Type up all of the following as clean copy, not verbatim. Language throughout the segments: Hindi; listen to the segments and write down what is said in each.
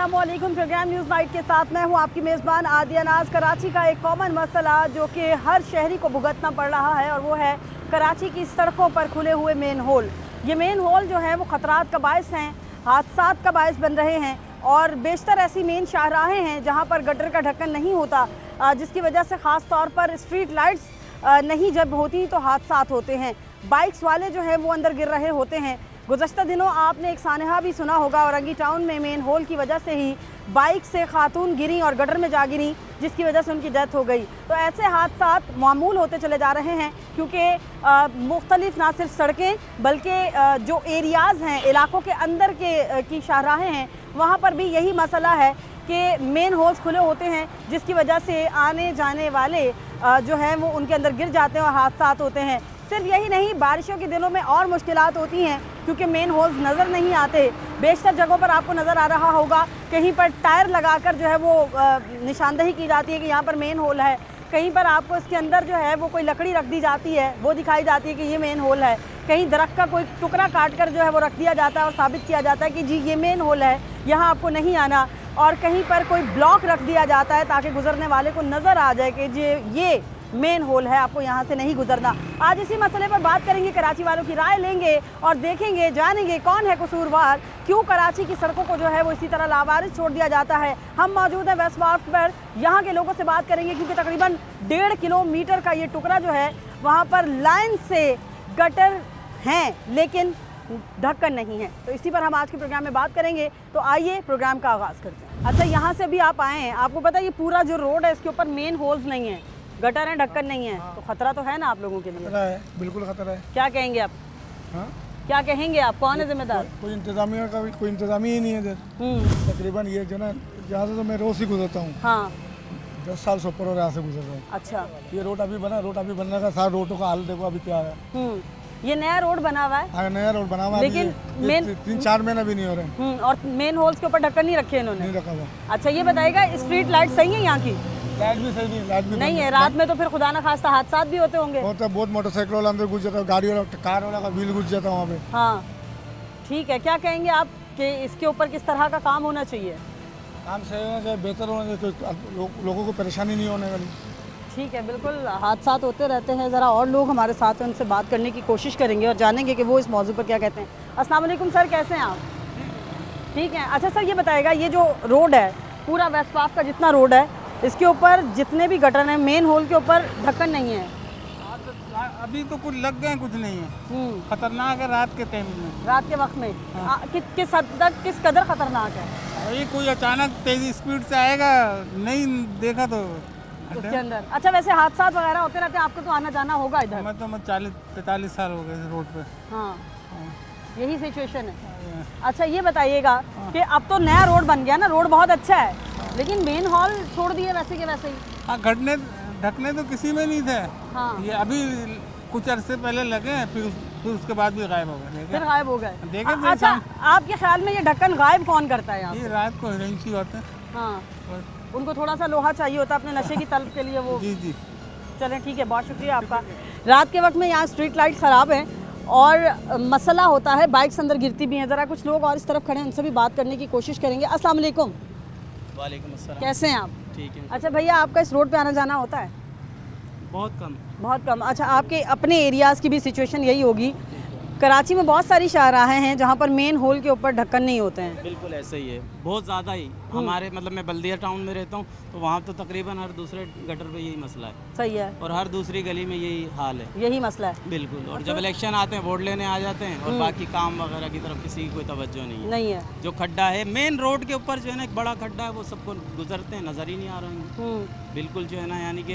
अस्सलामुअलैकुम। प्रोग्राम न्यूज़ नाइट के साथ मैं हूं आपकी मेज़बान आदिया नाज। कराची का एक कॉमन मसला जो कि हर शहरी को भुगतना पड़ रहा है और वो है कराची की सड़कों पर खुले हुए मेन होल। ये मेन होल जो है वो ख़तरात का बायस हैं, हादसात का बायस बन रहे हैं और बेशतर ऐसी मेन शाहराहें हैं जहाँ पर गटर का ढक्कन नहीं होता, जिसकी वजह से ख़ास तौर पर स्ट्रीट लाइट्स नहीं जब होती तो हादसात होते हैं। बाइक्स वाले जो हैं वो अंदर गिर रहे होते हैं। गुज़श्ता दिनों आपने एक सानहा भी सुना होगा, औरंगी टाउन में मेन होल की वजह से ही बाइक से खातून गिरी और गटर में जा गिरी, जिसकी वजह से उनकी डेथ हो गई। तो ऐसे हादसात मामूल होते चले जा रहे हैं क्योंकि मुख्तलिफ ना सिर्फ सड़कें बल्कि जो एरियाज़ हैं, इलाकों के अंदर की शाहराहें हैं, वहाँ पर भी यही मसला है कि मेन होल्स खुले होते हैं, जिसकी वजह से आने जाने वाले जो हैं वो उनके अंदर गिर जाते हैं और हादसात होते हैं। सिर्फ यही नहीं, बारिशों के दिनों में और मुश्किलात होती हैं क्योंकि मेन होल्स नज़र नहीं आते। बेशतर जगहों पर आपको नज़र आ रहा होगा, कहीं पर टायर लगाकर जो है वो निशानदही की जाती है कि यहाँ पर मेन होल है। कहीं पर आपको इसके अंदर जो है वो कोई लकड़ी रख दी जाती है, वो दिखाई जाती है कि ये मेन होल है। कहीं दरख्त का कोई टुकड़ा काट कर जो है वो रख दिया जाता है और साबित किया जाता है कि जी ये मेन होल है, यहाँ आपको नहीं आना। और कहीं पर कोई ब्लॉक रख दिया जाता है ताकि गुजरने वाले को नज़र आ जाए कि जी ये मेन होल है, आपको यहाँ से नहीं गुजरना। आज इसी मसले पर बात करेंगे, कराची वालों की राय लेंगे और देखेंगे, जानेंगे कौन है कसूरवार, क्यों कराची की सड़कों को जो है वो इसी तरह लावारिस छोड़ दिया जाता है। हम मौजूद हैं वेस्ट वार्फ पर, यहाँ के लोगों से बात करेंगे क्योंकि तकरीबन 1.5 किलोमीटर का ये टुकड़ा जो है वहाँ पर लाइन से गटर हैं लेकिन ढक्कन नहीं है। तो इसी पर हम आज के प्रोग्राम में बात करेंगे। तो आइए प्रोग्राम का आगाज़ करते हैं। अच्छा, यहाँ से भी आप आए हैं, आपको पता है ये पूरा जो रोड है इसके ऊपर मेन होल्स नहीं है, गटर है, ढक्कन नहीं है, तो खतरा तो है ना आप लोगों के लिए? खतरा है, बिल्कुल खतरा है। क्या कहेंगे आप? हाँ? क्या कहेंगे आप, कौन है जिम्मेदार? कोई इंतजामिया का भी कोई इंतजामी ही नहीं है इधर। तकरीबन ये जो ना, यहाँ से तो मैं रोज ही गुजरता हूँ। हाँ, 10 साल से ऊपर और यहाँ से गुजर रहा हूँ। अच्छा, ये रोड अभी बनने का सारा रोडों का हाल देखो अभी क्या है। ये नया रोड बना हुआ है। हाँ, नया रोड बना हुआ है, लेकिन मेन 3-4 महीना भी नहीं हो रहे। और मेन होल्स के ऊपर ढक्कन नहीं रखे इन्होंने? नहीं रखा हुआ। अच्छा, ये बताइएगा स्ट्रीट लाइट सही है यहाँ की? लाइट भी सही नहीं, लाइट भी नहीं है। रात में तो फिर खुदा ना खास्ता हादसात भी होते होंगे। बहुत मोटरसाइकिल वाला अंदर घुस जाता है, गाड़ी वाला, कार वाला का व्हील घुस जाता है वहाँ पे। हाँ, ठीक है। क्या कहेंगे आप कि इसके ऊपर किस तरह का काम होना चाहिए? काम सही होना चाहिए, बेहतर होना चाहिए, लोगों को परेशानी नहीं होने वाली। ठीक है, बिल्कुल हादसात होते रहते हैं। ज़रा और लोग हमारे साथ हैं, उनसे बात करने की कोशिश करेंगे और जानेंगे कि वो इस मौजू पर क्या कहते हैं। अस्सलाम वालेकुम सर, कैसे हैं आप? ठीक है। अच्छा सर, ये बताएगा ये जो रोड है, पूरा वेस्ट वार्फ का जितना रोड है, इसके ऊपर जितने भी गटर हैं, मेन होल के ऊपर ढक्कन नहीं है? अभी तो कुछ लग गए, कुछ नहीं है। खतरनाक है रात के टाइम में, रात के वक्त में। किस हद तक, किस कदर खतरनाक है? अभी कोई अचानक तेजी स्पीड से आएगा, नहीं देखा तो उसके अंदर। अच्छा, वैसे हादसा वगैरह होते रहते हैं, आपको तो आना जाना होगा इधर? मैं 40-45 साल हो गए इस रोड पे। हाँ, यही सिचुएशन है। अच्छा, ये बताइएगा कि अब तो नया रोड बन गया ना, रोड बहुत अच्छा है, लेकिन मेन हॉल छोड़ दिए वैसे के वैसे ही। हाँ, ढकने तो किसी में नहीं थे। हाँ, ये अभी कुछ अरसे पहले लगे हैं, फिर उसके बाद भी गायब हो गए। फिर गायब हो गए। देखें। अच्छा, आपके ख्याल में ये ढक्कन गायब कौन करता है यहाँ? ये रात को हिरंची होते हैं। हाँ, उनको थोड़ा सा लोहा चाहिए होता है अपने नशे की तलब के लिए वो। जी। चलें, ठीक है, बहुत शुक्रिया आपका। रात के वक्त में यहाँ स्ट्रीट लाइट ख़राब हैं और मसला होता है, बाइक्स अंदर गिरती भी हैं। ज़रा कुछ लोग और इस तरफ खड़े हैं, उनसे भी बात करने की कोशिश करेंगे। अस्सलाम वालेकुम। वालेकुम अस्सलाम। कैसे हैं आप? ठीक है। अच्छा भैया, आपका इस रोड पे आना जाना होता है? बहुत कम। बहुत कम। अच्छा, आपके अपने एरियाज़ की भी सिचुएशन यही होगी? कराची में बहुत सारी शाहराहें हैं जहाँ पर मेन होल के ऊपर ढक्कन नहीं होते हैं। बिल्कुल ऐसा ही है, बहुत ज़्यादा ही। हमारे मतलब मैं बल्दिया टाउन में रहता हूँ, तो वहाँ तो तकरीबन हर दूसरे गटर पे यही मसला है। सही है, और हर दूसरी गली में यही हाल है। यही मसला है। बिल्कुल। और जब इलेक्शन आते हैं, वोट लेने आ जाते हैं, और बाकी काम वगैरह की तरफ किसी की कोई तवज्जो नहीं है। नहीं है। जो खड्डा है मेन रोड के ऊपर, जो है ना एक बड़ा खड्डा है, वो सबको गुजरते हैं, नज़र ही नहीं आ रहा है। बिल्कुल जो है ना, यानी कि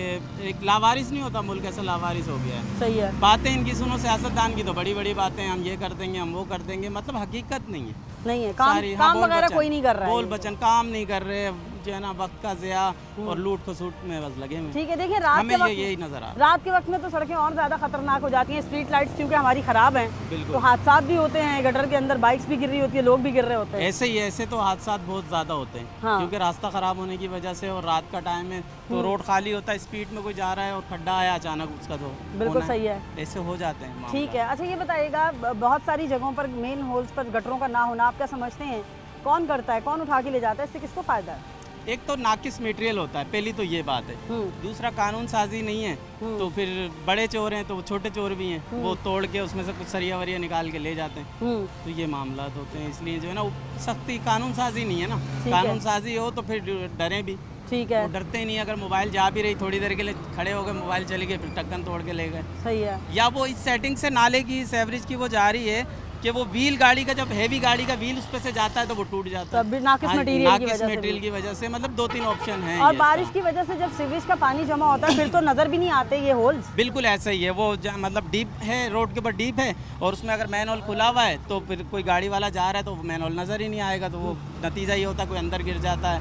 एक लावारिस नहीं होता मुल्क, ऐसा लावारिस हो गया है। सही है। बातें इनकी सुनो, सियासतदान की तो बड़ी बड़ी बातें, हम ये कर देंगे, हम वो कर देंगे, मतलब हकीकत नहीं है। नहीं है काम वगैरह कोई नहीं कर रहा है। बोल बचन काम नहीं कर रहे, जो है ना वक्त का ज़िया और लूट खसूट में बस लगे हुए। ठीक है, देखिए रात के वक्त यही नजर आ रात के वक्त में तो सड़कें और ज़्यादा खतरनाक हो जाती हैं। स्ट्रीट लाइट्स क्योंकि हमारी ख़राब हैं, बिल्कुल। तो हादसात भी होते हैं, गटर के अंदर बाइक्स भी गिर रही होती है, लोग भी गिर रहे होते हैं। ऐसे ही ऐसे तो हादसा बहुत ज़्यादा होते हैं। हाँ। क्योंकि रास्ता ख़राब होने की वजह से, और रात का टाइम है तो रोड खाली होता है, स्पीड में कोई जा रहा है और खड्डा आया अचानक, उसका तो बिल्कुल सही है, ऐसे हो जाते हैं। ठीक है। अच्छा, ये बताइएगा, बहुत सारी जगहों पर मेन होल्स पर गटरों का ना होना, आप क्या समझते हैं कौन करता है, कौन उठा के ले जाता है, इससे किसको फायदा है? एक तो नाकिस मटेरियल होता है, पहली तो ये बात है। दूसरा कानून साजी नहीं है, तो फिर बड़े चोर हैं तो वो छोटे चोर भी हैं, वो तोड़ के उसमें से कुछ सरिया वरिया निकाल के ले जाते हैं। तो ये मामला होते हैं, इसलिए जो है ना सख्ती कानून साजी नहीं है ना। कानून साजी हो तो फिर डरें भी, ठीक है, वो डरते ही नहीं। अगर मोबाइल जा भी रही थोड़ी देर के लिए खड़े हो गए, मोबाइल चले गए, फिर ढक्कन तोड़ के ले गए। सही है। या वो इस सेटिंग से नाले की इस एवरेज की वो जा रही है कि वो व्हील गाड़ी का, जब हैवी गाड़ी का व्हील उस पे से जाता है तो वो टूट जाता है। तब भी नाकिस हाँ, मटेरियल की नाकिस वजह से मटेरियल भी। की वजह से मतलब 2-3 ऑप्शन हैं। और ये बारिश इसका। की वजह से जब सीवेज का पानी जमा होता है फिर तो नजर भी नहीं आते ये होल्स। बिल्कुल ऐसा ही है, वो मतलब डीप है, रोड के ऊपर डीप है और उसमें अगर मैनहोल खुला हुआ है तो फिर कोई गाड़ी वाला जा रहा है तो मैनहोल नजर ही नहीं आएगा, तो वो नतीजा ये होता है कोई अंदर गिर जाता है,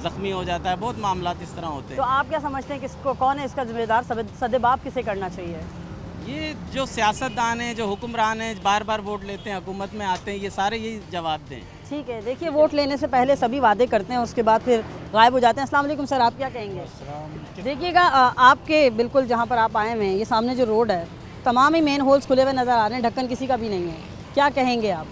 जख्मी हो जाता है। बहुत मामला इस तरह होते तो हैं। आप क्या समझते हैं किसको, कौन है इसका जिम्मेदार, सदेबाब किसे करना चाहिए? ये जो सियासतदान हैं, जो हुक्मरान हैं, बार बार वोट लेते हैं, हुकूमत में आते हैं, ये सारे यही जवाब दें। ठीक है, देखिए वोट लेने से पहले सभी वादे करते हैं, उसके बाद फिर गायब हो जाते हैं। अस्सलाम वालेकुम सर, आप क्या कहेंगे? देखिएगा आपके बिल्कुल जहाँ पर आप आए हुए हैं, ये सामने जो रोड है, तमाम ही मेन होल्स खुले हुए नज़र आ रहे हैं, ढक्कन किसी का भी नहीं है, क्या कहेंगे आप?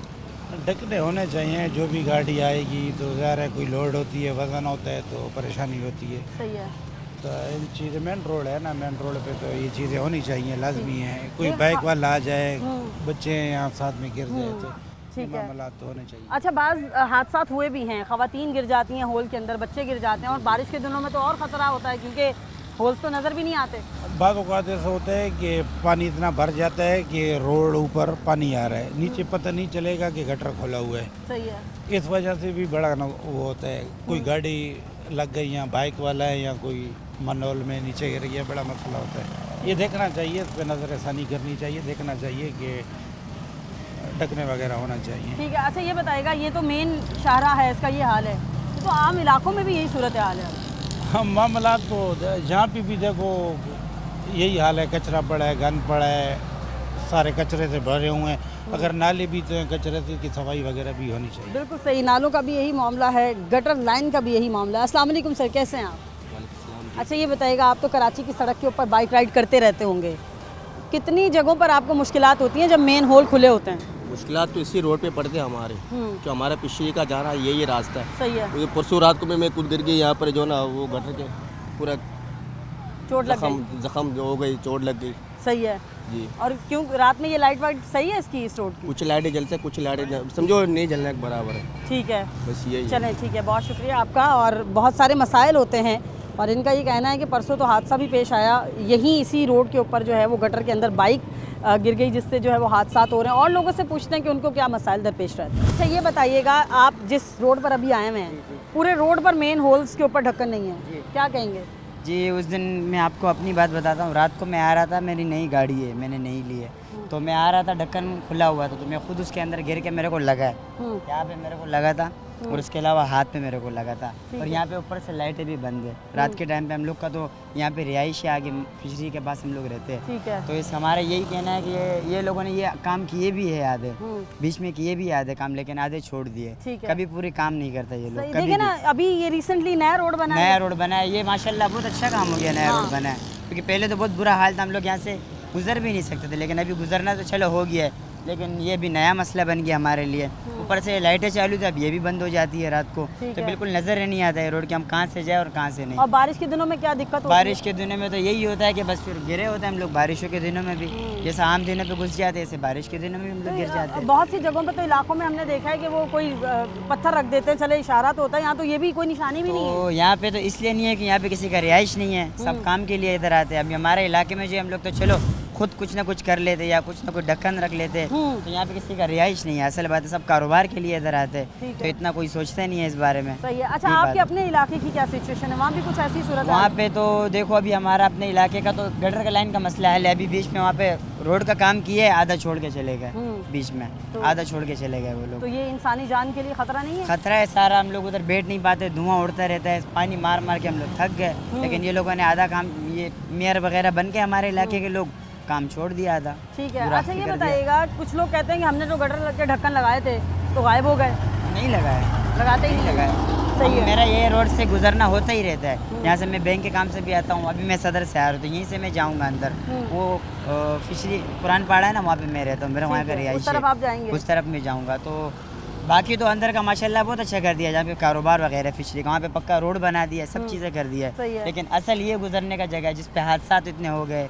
ढकने होने चाहिए, जो भी गाड़ी आएगी तो ज़ाहिर है कोई लोड होती है, वज़न होता है तो परेशानी होती है। सही है। तो इन चीज़ें मेन रोड है ना, मेन रोड पे तो ये चीज़ें होनी चाहिए, लाजमी है। कोई बाइक वाला आ जाए, बच्चे यहाँ साथ में गिर जाए तो ठीक है। मामला तो होने चाहिए। अच्छा, बाज़ हादसा हुए भी हैं, ख़वातीन गिर जाती हैं होल के अंदर, बच्चे गिर जाते हैं, और बारिश के दिनों में तो और ख़तरा होता है क्योंकि होल्स तो नज़र भी नहीं आते। बाद औक़ात ऐसा होता है कि पानी इतना भर जाता है कि रोड ऊपर पानी आ रहा है, नीचे पता नहीं चलेगा कि गटर खोला हुआ है। सही है। इस वजह से भी बड़ा वो होता है, कोई गाड़ी लग गई या बाइक वाला है या कोई मनोल में नीचे गिर गया, बड़ा मसला होता है। ये देखना चाहिए, इस पर नज़रसानी करनी चाहिए, देखना चाहिए कि ढकने वगैरह होना चाहिए। ठीक है। अच्छा ये बताइएगा, ये तो मेन शाहरा है, इसका ये हाल है, तो आम इलाकों में भी यही सूरत हाल है? हाँ, मामला तो जहाँ पे भी देखो यही हाल है, कचरा पड़ा है, गंद पड़ा है, सारे कचरे से भरे हुए हैं। अगर नाले भी तो हैं, कचरे की सफाई वगैरह भी होनी चाहिए। बिल्कुल सही, नालों का भी यही मामला है, गटर लाइन का भी यही मामला है। अस्सलाम वालेकुम सर, कैसे हैं आप? अच्छा ये बताइएगा, आप तो कराची की सड़क के ऊपर बाइक राइड करते रहते होंगे, कितनी जगहों पर आपको मुश्किलात होती हैं जब मेन होल खुले होते हैं? मुश्किलात तो इसी रोड पे पड़ते हैं हमारे, जो हमारा पिछली का जाना यही रास्ता है। सही है। क्योंकि परसों रात को मैं खुद गिर गई यहाँ पर, जो ना वो गटर के पूरा चोट लग गई? जख्म हो गई, चोट लग गई सही है जी। और क्यों रात में ये लाइट वाइट सही है इसकी, इस रोड की? कुछ लाइटें जलते हैं, कुछ लाइटें समझो नहीं जलने के बराबर है। ठीक है, बस यही चलें ठीक है, बहुत शुक्रिया आपका। और बहुत सारे मसाइल होते हैं और इनका ये कहना है कि परसों तो हादसा भी पेश आया, यहीं इसी रोड के ऊपर जो है वो गटर के अंदर बाइक गिर गई, जिससे जो है वो हादसात हो रहे हैं। और लोगों से पूछते हैं कि उनको क्या मसाइल दरपेश रहते हैं। अच्छा ये बताइएगा, आप जिस रोड पर अभी आए हुए हैं, पूरे रोड पर मेन होल्स के ऊपर ढक्कन नहीं है, क्या कहेंगे? जी, उस दिन मैं आपको अपनी बात बताता हूँ। रात को मैं आ रहा था, मेरी नई गाड़ी है, मैंने नहीं ली है, तो मैं आ रहा था, ढक्कन खुला हुआ था, तो मैं खुद उसके अंदर गिर के मेरे को लगा है, यहाँ पे मेरे को लगा था और उसके अलावा हाथ पे मेरे को लगा था। और यहाँ पे ऊपर से लाइटें भी बंद है। रात के टाइम पे हम लोग का तो यहाँ पे रिहाइश है, आगे फिशरी के पास हम लोग रहते हैं। ठीक है। तो इस हमारा यही कहना है कि ये लोगों ने ये काम किए भी है आधे, बीच में किए भी आधे काम, लेकिन आधे छोड़ दिए। ठीक है। कभी पूरी काम नहीं करता ये लोग। कभी देखिए ना, भी। अभी ये रिसेंटली नया रोड बना नया है। रोड बना है, ये माशाल्लाह बहुत अच्छा काम हो गया, नया रोड बना है। क्योंकि पहले तो बहुत बुरा हाल था, हम लोग यहाँ से गुजर भी नहीं सकते थे, लेकिन अभी गुजरना तो चलो हो गया है, लेकिन ये भी नया मसला बन गया हमारे लिए। ऊपर से लाइटें चालू थी, अब ये भी बंद हो जाती है रात को, तो बिल्कुल नज़र ही नहीं आता है रोड के हम कहाँ से जाए और कहाँ से नहीं। और बारिश के दिनों में क्या दिक्कत होती है? बारिश के दिनों में तो यही होता है कि बस फिर गिरे होते हैं हम लोग, बारिशों के दिनों में भी जैसे आम दिनों पे घुस जाते हैं, ऐसे बारिश के दिनों में हम लोग गिर जाते हैं। बहुत सी जगहों पे तो इलाकों में हमने देखा है कि वो कोई पत्थर रख देते हैं, चले इशारा तो होता है, यहाँ तो ये भी कोई निशानी भी नहीं है। तो यहाँ पे तो इसलिए नहीं है कि यहाँ पे किसी का रिहाइश नहीं है, सब काम के लिए इधर आते हैं। अभी हमारे इलाके में जो हम लोग तो चलो खुद कुछ ना कुछ कर लेते या कुछ ना कुछ ढक्कन रख लेते, तो यहाँ पे किसी का रिहाइश नहीं है। असल बात है, सब कारोबार के लिए इधर आते हैं, तो इतना कोई सोचता नहीं है इस बारे में। सही है। अच्छा आपके अपने इलाके की क्या सिचुएशन है, वहाँ भी कुछ ऐसी सूरत है? वहाँ पे तो देखो, अभी हमारा अपने इलाके का तो गटर का लाइन का मसला है। अभी बीच में वहाँ पे रोड का काम किए, आधा छोड़ के चले गए, बीच में आधा छोड़ के चले गए वो लोग। तो ये इंसानी जान के लिए खतरा नहीं है? खतरा है सारा, हम लोग उधर बैठ नहीं पाते, धुआं उड़ता रहता है, पानी मार मार के हम लोग थक गए। लेकिन ये लोगों ने आधा काम, ये मेयर वगैरह बन के हमारे इलाके के लोग काम छोड़ दिया आधा। ठीक है। अच्छा ये बताइएगा, कुछ लोग कहते हैं कि हमने जो गटर के ढक्कन लगाए थे तो गायब हो गए। नहीं लगाए, लगाते ही नहीं लगाए। सही है। मेरा ये रोड से गुजरना होता ही रहता है, यहाँ से मैं बैंक के काम से भी आता हूँ। अभी मैं सदर से आ रहा हूँ, तो यहीं से मैं जाऊँगा अंदर, वो फिशरी पुरान पाड़ा है ना, वहाँ पे मैं रहता हूँ, मेरा वहाँ का रिहाइश उस तरफ आप जाएंगे? उस तरफ मैं जाऊँगा, तो बाकी तो अंदर का माशाल्लाह बहुत अच्छा कर दिया, जहाँ पे कारोबार वगैरह फिशरी का वहाँ पे पक्का रोड बना दिया, सब चीज़ें कर दिया सही है। है। लेकिन असल ये गुजरने का जगह है जिस पे हादसा इतने हो गए।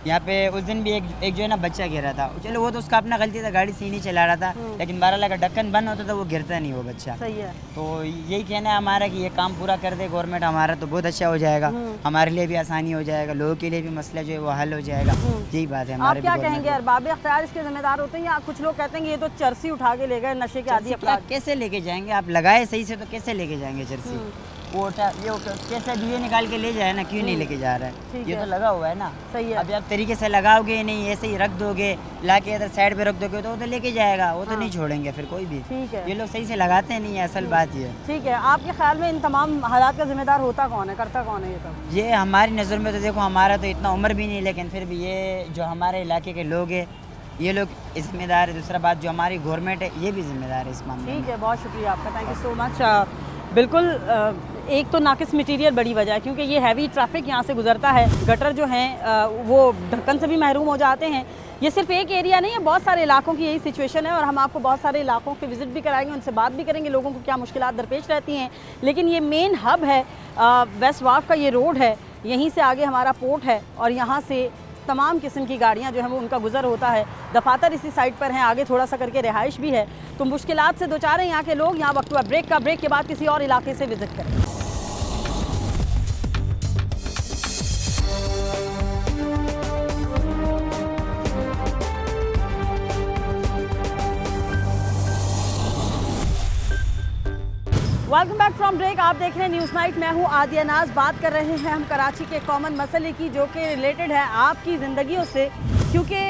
यहाँ पे उस दिन भी एक जो है ना बच्चा गिरा था, चलो वो तो उसका अपना गलती था, गाड़ी सही नहीं चला रहा था, लेकिन 12 अगर ढक्कन बंद होता तो वो गिरता नहीं वो बच्चा। सही है। तो यही कहना है हमारा कि ये काम पूरा कर दे गवर्नमेंट हमारा, तो बहुत अच्छा हो जाएगा, हमारे लिए भी आसानी हो जाएगा, लोगों के लिए भी मसला जो है वो हल हो जाएगा। यही बात है आप हमारे क्या भी कहेंगे? अरबाब अख्तियार इसके जिम्मेदार होते हैं या कुछ लोग कहते हैं कि ये तो चरसी उठा के ले गए नशे के आदि जर्सी क्या अपराध? कैसे लेके जाएंगे? आप लगाए सही से तो कैसे लेके जाएंगे जर्सी? वो कैसे दिए निकाल के ले जाए ना, क्यों नहीं लेके जा रहा है? ठीक ये है। तो लगा हुआ है ना। सही है। अभी आप तरीके से लगाओगे नहीं, ऐसे ही रख दोगे, ला के इधर साइड पे रख दोगे तो वो तो लेके जाएगा, वो तो नहीं छोड़ेंगे फिर कोई भी। ठीक है। ये लोग सही से लगाते नहीं है, असल बात ये है। ठीक है, आपके ख्याल में इन तमाम हालात का जिम्मेदार होता कौन है, करता कौन है ये सब? ये हमारी नज़र में तो देखो हमारा तो इतना उम्र भी नहीं, लेकिन फिर भी ये जो हमारे इलाके के लोग हैं ये लोग जिम्मेदार है। दूसरा बात जो हमारी गवर्नमेंट है ये भी जिम्मेदार है इस मामले में। ठीक है, बहुत शुक्रिया आपका, थैंक यू सो मच। बिल्कुल, एक तो नाकिस मटीरियल बड़ी वजह है, क्योंकि ये हैवी ट्रैफिक यहाँ से गुजरता है, गटर जो हैं वो ढक्कन से भी महरूम हो जाते हैं। ये सिर्फ एक एरिया नहीं है, बहुत सारे इलाकों की यही सिचुएशन है और हम आपको बहुत सारे इलाकों के विज़िट भी कराएंगे, उनसे बात भी करेंगे लोगों को क्या मुश्किलात दरपेश रहती हैं। लेकिन ये मेन हब है, वेस्ट वाफ का ये रोड है, यहीं से आगे हमारा पोर्ट है और यहाँ से तमाम किस्म की गाड़ियाँ जो है वो उनका गुजर होता है। दफातर इसी साइड पर हैं, आगे थोड़ा सा करके रिहाइश भी है, तो मुश्किलात से दो चार हैं यहाँ के लोग। यहाँ वक्त हुआ ब्रेक का, ब्रेक के बाद किसी और इलाके से विज़िट करें। वेलकम बैक फ्रॉम ब्रेक, आप देख रहे हैं न्यूज़ नाइट, मैं हूं आदिया नाज। बात कर रहे हैं हम कराची के कॉमन मसले की जो कि रिलेटेड है आपकी ज़िंदगियों से, क्योंकि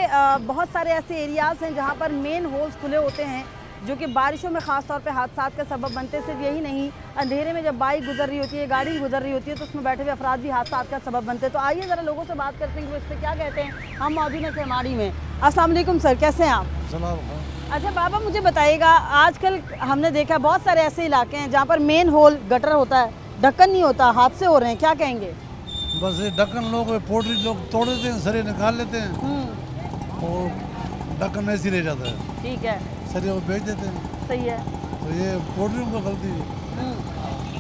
बहुत सारे ऐसे एरियाज़ हैं जहां पर मेन होल्स खुले होते हैं जो कि बारिशों में ख़ास तौर पे हादसात का सबब बनते। सिर्फ यही नहीं, अंधेरे में जब बाइक गुजर रही होती है, गाड़ी गुजर रही होती है, तो उसमें बैठे हुए अफराद भी हादसात का सबब बनते हैं। तो आइए ज़रा लोगों से बात करते हैं कि वो इस पर क्या कहते हैं। हम मौजूद हैं सेमाड़ी में। अस्सलाम वालेकुम सर, कैसे हैं आप? अच्छा बाबा, मुझे बताइएगा, आजकल हमने देखा बहुत सारे ऐसे इलाके हैं जहाँ पर मेन होल गटर होता है, ढक्कन नहीं होता, हादसे हो रहे हैं, क्या कहेंगे? बस ये ढक्कन लोग पोल्ट्री लोग तोड़ देते हैं, सरिया निकाल लेते हैं और ढक्कन ऐसे ही रह जाता है, ठीक है, सरिया को बेच देते हैं। सही है। तो ये पोल्ट्री को गलती है।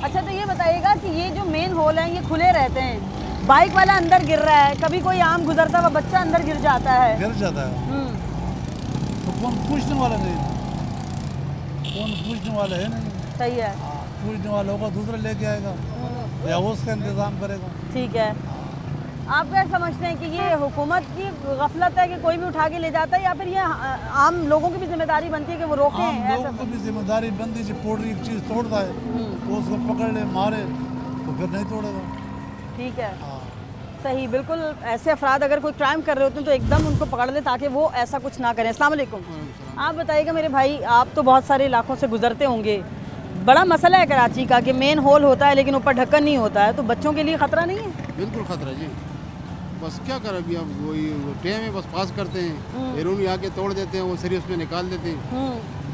अच्छा, तो ये बताइएगा कि ये जो मेन होल हैं ये खुले रहते हैं, बाइक वाला अंदर गिर रहा है, कभी कोई आम गुजरता हुआ बच्चा अंदर गिर जाता है, गिर जाता है, तो कौन पूछने वाला नहीं, कौन पूछने वाला है नहीं। सही है। पूछने वाला होगा दूसरा लेके आएगा या वो उसका इंतजाम करेगा। ठीक है, आप क्या समझते हैं कि ये हुकूमत की गफलत है कि कोई भी उठा के ले जाता है, या फिर ये आम लोगों की भी जिम्मेदारी बनती है कि वो रोकें? आम ऐसा लोगों की भी जिम्मेदारी बनती है, पोल्ट्री एक चीज़ तोड़ता है तो उसको पकड़ ले मारे तो फिर नहीं तोड़ेगा। ठीक है, हाँ, सही, बिल्कुल। ऐसे अफराद अगर कोई क्राइम कर रहे होते हैं तो एकदम उनको पकड़ ले ताकि वो ऐसा कुछ ना करें। अस्सलाम वालेकुम। आप बताइएगा मेरे भाई, आप तो बहुत सारे इलाकों से गुजरते होंगे, बड़ा मसला है कराची का कि मेन होल होता है लेकिन ऊपर ढक्कन नहीं होता है, तो बच्चों के लिए ख़तरा नहीं है? बिल्कुल खतरा जी, बस क्या करें अभी, अब वही टाइम है, बस पास करते हैं, बैरून आके तोड़ देते हैं, वो सरिया उसमें निकाल देते हैं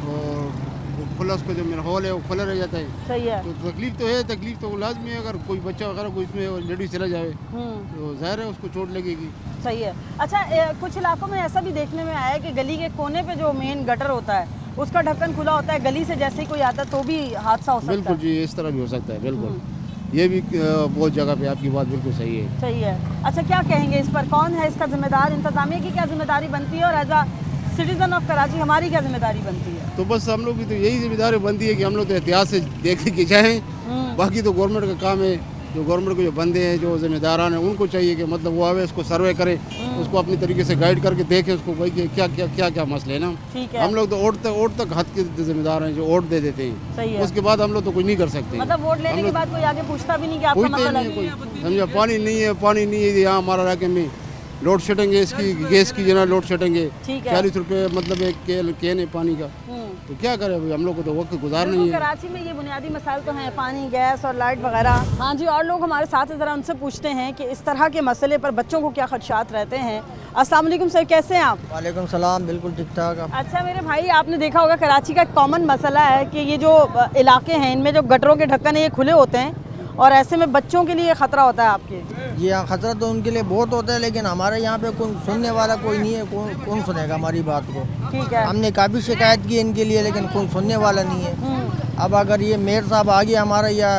और वो खुला, उसको जो मेरा हॉल है वो खुला रह जाता है। सही है। तो तकलीफ तो है, तकलीफ तो लाजमी है, अगर कोई बच्चा वगैरह कोई इसमें लेडीज चला जाए तो जाहिर है उसको चोट लगेगी। सही है। अच्छा, कुछ इलाकों में ऐसा भी देखने में आया है कि गली के कोने पे जो मेन गटर होता है उसका ढक्कन खुला होता है, गली से जैसे ही कोई आता है तो भी हादसा हो सकता है। बिल्कुल जी, इस तरह भी हो सकता है, बिल्कुल। ये भी बहुत जगह पे आपकी बात बिल्कुल सही है। सही है। अच्छा, क्या कहेंगे इस पर, कौन है इसका जिम्मेदार? इंतजामिया की क्या जिम्मेदारी बनती है और as a citizen of Karachi हमारी क्या जिम्मेदारी बनती है? तो बस हम लोग की तो यही जिम्मेदारी बनती है कि हम लोग तो एहतियात से देख के जाएँ, बाकी तो गवर्नमेंट का काम है। जो गवर्नमेंट के जो बंदे हैं, जो जिम्मेदारान हैं, उनको चाहिए कि मतलब वो आवे, उसको सर्वे करें, उसको अपनी तरीके से गाइड करके देखें उसको, भाई कि क्या मसले हैं ना। ठीक है। हम लोग तो वोट तक हद के जिम्मेदार हैं, जो वोट दे देते हैं। सही है। उसके बाद हम लोग तो कुछ नहीं कर सकते। मतलब वोट लेने के बाद कोई आगे पूछता भी नहीं कि आपका पूछते मसला नहीं है? कोई, समझा, पानी नहीं है यहाँ हमारे इलाके में, लोड शेडिंग है इसकी, गैस की जना लोड शेडिंग है, ठीक है। 40 रुपये मतलब एक कैन है पानी का, तो क्या करें अभी, हम लोग को तो वक्त गुजारना ही है। कराची में ये बुनियादी मसाइल तो हैं, पानी, गैस और लाइट वगैरह। हाँ जी, और लोग हमारे साथ हैं, ज़रा उनसे पूछते हैं कि इस तरह के मसले पर बच्चों को क्या खदशात रहते हैं। अस्सलाम वालेकुम सर, कैसे हैं आप? वालेकुम सलाम, बिल्कुल ठीक ठाक। अच्छा मेरे भाई, आपने देखा होगा कराची का एक कॉमन मसला है कि ये जो इलाके हैं इनमें जो गटरों के ढक्कन है ये खुले होते हैं और ऐसे में बच्चों के लिए ख़तरा होता है आपके। जी हाँ, खतरा तो उनके लिए बहुत होता है, लेकिन हमारे यहाँ पे कोई सुनने वाला कोई नहीं है। कौन सुनेगा हमारी बात को? ठीक है। हमने काफ़ी शिकायत की इनके लिए, लेकिन कोई सुनने वाला नहीं है। अब अगर ये मेयर साहब आगे हमारा, या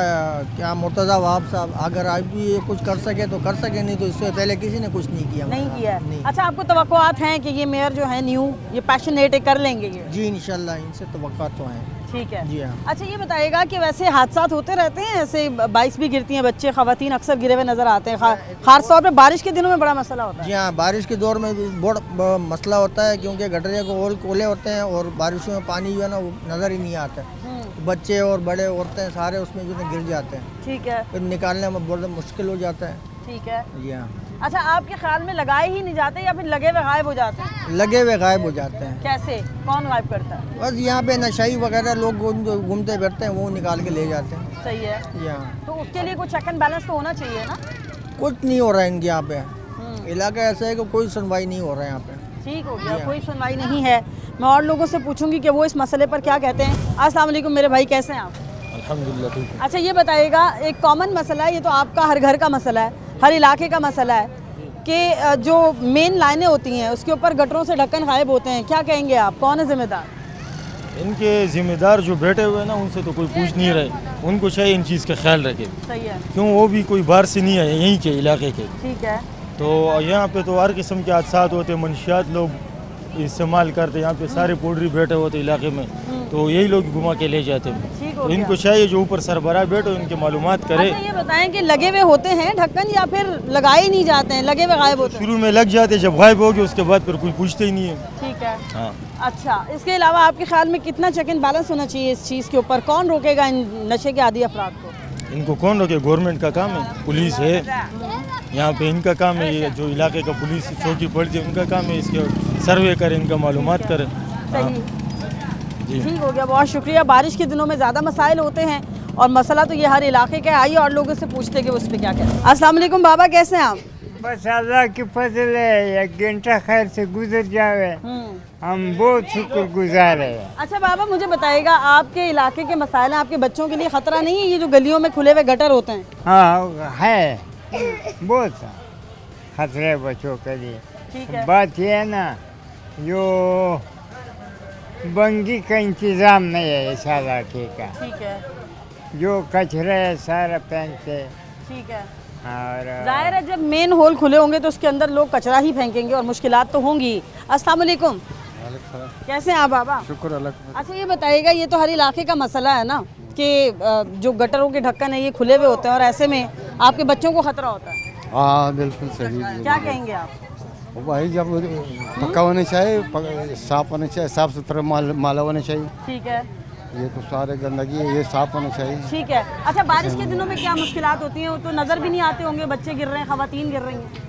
क्या मुर्तज़ा वहाब साहब, अगर आज भी ये कुछ कर सके तो कर सके, नहीं तो इससे पहले किसी ने कुछ नहीं किया। नहीं किया है। नहीं। अच्छा, आपको तवक्कुआत हैं कि ये मेयर जो है न्यू, ये पैशनेट कर लेंगे ये? जी इंशाल्लाह, इनसे तवक्कुआत तो हैं। ठीक है। जी हाँ। अच्छा, ये बताइएगा कि वैसे हादसा होते रहते हैं, ऐसे बाइक्स भी गिरती हैं, बच्चे खवातीन अक्सर गिरे हुए नजर आते हैं, खास तौर पे बारिश के दिनों में बड़ा मसला होता है। जी हाँ, बारिश के दौर में भी बहुत मसला होता है, क्योंकि गटरिया को ओल कोले होते हैं और बारिशों में पानी जो है ना वो नज़र ही नहीं आता है। बच्चे और बड़े औरतें सारे उसमें जो है गिर जाते हैं, ठीक है। फिर निकालने में बहुत मुश्किल हो जाता है। ठीक है। जी हाँ। अच्छा, आपके ख्याल में लगाए ही नहीं जाते या फिर लगे हुए गायब हो जाते हैं? लगे हुए गायब हो जाते हैं। कैसे, कौन गायब करता है? बस यहाँ पे नशाई वगैरह लोग जो घूमते फिरते हैं वो निकाल के ले जाते हैं। सही है। जी हाँ। तो उसके लिए कुछ चेक एंड बैलेंस तो होना चाहिए ना? कुछ नहीं हो रहा है इनके यहाँ पे। इलाका ऐसा है कि कोई सुनवाई नहीं हो रहा है यहाँ पे। ठीक हो गया, कोई सुनवाई नहीं है। मैं और लोगों से पूछूंगी कि वो इस मसले पर क्या कहते हैं। अस्सलाम वालेकुम मेरे भाई, कैसे हैं आप? अल्हम्दुलिल्लाह ठीक है। अच्छा, ये बताइएगा, एक कॉमन मसला है, ये तो आपका हर घर का मसला है, हर इलाके का मसला है कि जो मेन लाइनें होती हैं उसके ऊपर गटरों से ढक्कन गायब होते हैं। क्या कहेंगे आप, कौन है जिम्मेदार? इनके जिम्मेदार जो बैठे हुए हैं ना, उनसे तो कोई पूछ नहीं रहे। उनको चाहिए इन चीज़ का ख्याल रखे, सही है। क्यों वो भी कोई बाहर से नहीं है, यहीं के इलाके के। ठीक है। तो यहाँ पे तो हर किस्म के हादसात होते हैं, मनशियात लोग इस्तेमाल करते हैं। यहाँ पे सारे पोल्ट्री बैठे होते इलाके में, तो यही लोग घुमा के ले जाते हैं। ठीक हो तो गया। इनको चाहिए जो ऊपर सरबराह बैठो इनके मालूमात करे। अच्छा, ये बताएं कि लगे हुए होते हैं ढक्कन या फिर लगाए ही नहीं जाते हैं, लगे हुए गायब होते हैं? शुरू में लग जाते, जब गायब हो गए उसके बाद फिर कोई पूछते ही नहीं है। ठीक है। हाँ। अच्छा, इसके अलावा आपके ख्याल में कितना चेक एंड बैलेंस होना चाहिए इस चीज़ के ऊपर? कौन रोकेगा इन नशे के आदी अफराद को? इनको कौन रोके? गवर्नमेंट का काम है, पुलिस है यहाँ पे, इनका काम है। ये जो इलाके का पुलिस चौकी पड़ती है उनका काम है, इसके सर्वे करें, इनका मालूमात करें। सही। जी ठीक हो गया, बहुत शुक्रिया। बारिश के दिनों में ज़्यादा मसाइल होते हैं और मसला तो ये हर इलाके का है। आइए और लोगों से पूछते कि उस पर क्या कहते हैं। अस्सलाम वालेकुम बाबा, कैसे हैं आप? बस अल्लाह की फजल है, एक घंटा खैर से गुजर जावे, हम बहुत शुक्रगुजार है। अच्छा बाबा, मुझे बताइएगा, आपके इलाके के मसाइल हैं, आपके बच्चों के लिए ख़तरा नहीं है ये जो गलियों में खुले हुए गटर होते हैं? हाँ है, बहुत खतरे बच्चों के लिए। ठीक है। बात ये है ना, जो बंगी का इंतज़ाम नहीं है इस इलाके का, ठीक है। जो कचरे सारा फेंकते। ठीक है। और जाहिर है जब मेन होल खुले होंगे तो उसके अंदर लोग कचरा ही फेंकेंगे और मुश्किलात तो होंगी। अस्सलाम वालेकुम, कैसे हैं आप बाबा? शुक्र अल्लाह। अच्छा, ये बताइएगा, ये तो हर इलाके का मसला है ना कि जो गटरों के ढक्कन है ये खुले हुए होते हैं और ऐसे में आपके बच्चों को खतरा होता है। हाँ बिल्कुल सही। क्या कहेंगे आप? भाई जब पक्का होना चाहिए, साफ होना चाहिए, साफ सुथरा माला होना चाहिए। ठीक है। ये तो सारे गंदगी है, ये साफ होना चाहिए। ठीक है। अच्छा, बारिश के दिनों में क्या मुश्किलात होती हैं? वो तो नज़र भी नहीं आते होंगे, बच्चे गिर रहे हैं, खवातीन गिर रही हैं।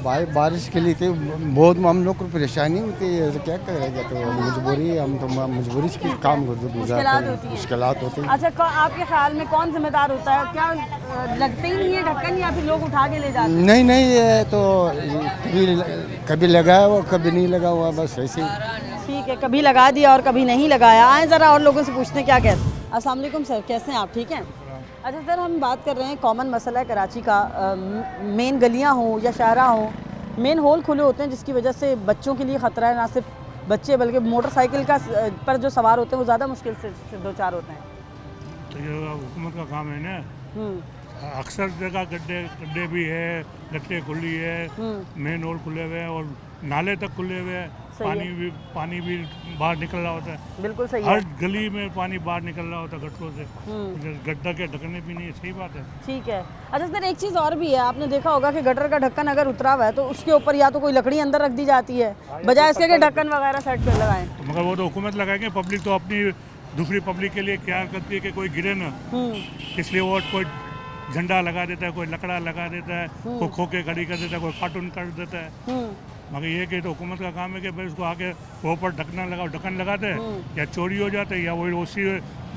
भाई बारिश के लिए तो बहुत हम लोग को परेशानी होती है, तो क्या करेगा, तो मजबूरी, हम तो मजबूरी से काम मुश्किलात होती हैं। मुश्किलात होती है। अच्छा, आपके ख्याल में कौन जिम्मेदार होता है? क्या लगते ही नहीं है ढक्कन या फिर लोग उठा के ले जाते हैं? नहीं नहीं, ये तो कभी लगाया हुआ कभी नहीं लगा हुआ, बस ऐसे ही। ठीक है, कभी लगा दिया और कभी नहीं लगाया। आए ज़रा और लोगों से पूछते हैं क्या कहते हैं। अस्सलाम वालेकुम सर, कैसे हैं आप? ठीक हैं। अच्छा सर, हम बात कर रहे हैं कॉमन मसला है कराची का, मेन गलियां हों या शाहरा हों, मेन होल खुले होते हैं जिसकी वजह से बच्चों के लिए ख़तरा है। ना सिर्फ बच्चे बल्कि मोटरसाइकिल का पर जो सवार होते हैं वो ज़्यादा मुश्किल से दो चार होते हैं। तो ये हुकूमत का काम है ना, अक्सर जगह गड्ढे भी है, गड्ढे खुली है, मेन रोड खुले हुए हैं और नाले तक खुले हुए हैं, पानी भी बाहर निकल रहा होता है। बिल्कुल सही हर है। गली में पानी बाहर निकल रहा होता है गड्ढों से, गड्ढा के ढकने भी नहीं, सही बात है। ठीक है। अच्छा सर, एक चीज़ और भी है, आपने देखा होगा कि गटर का ढक्कन अगर उतरा हुआ है तो उसके ऊपर या तो कोई लकड़ी अंदर रख दी जाती है, बजाय इसके कि ढक्कन वगैरह सेट कर लगाएं। मगर वो तो हुकूमत लगाएंगे, पब्लिक तो अपनी दूसरी पब्लिक के लिए क्या करती है कि कोई गिरे ना, इसलिए वो कोई झंडा लगा देता है, कोई लकड़ा लगा देता है, कोई खोके खड़ी कर देता है, कोई कार्टून कर देता है। मगर ये कि तो हुकूमत का काम है कि भाई उसको आके वो ऊपर ढक्कन लगाते हैं, या चोरी हो जाते हैं, या वो उसी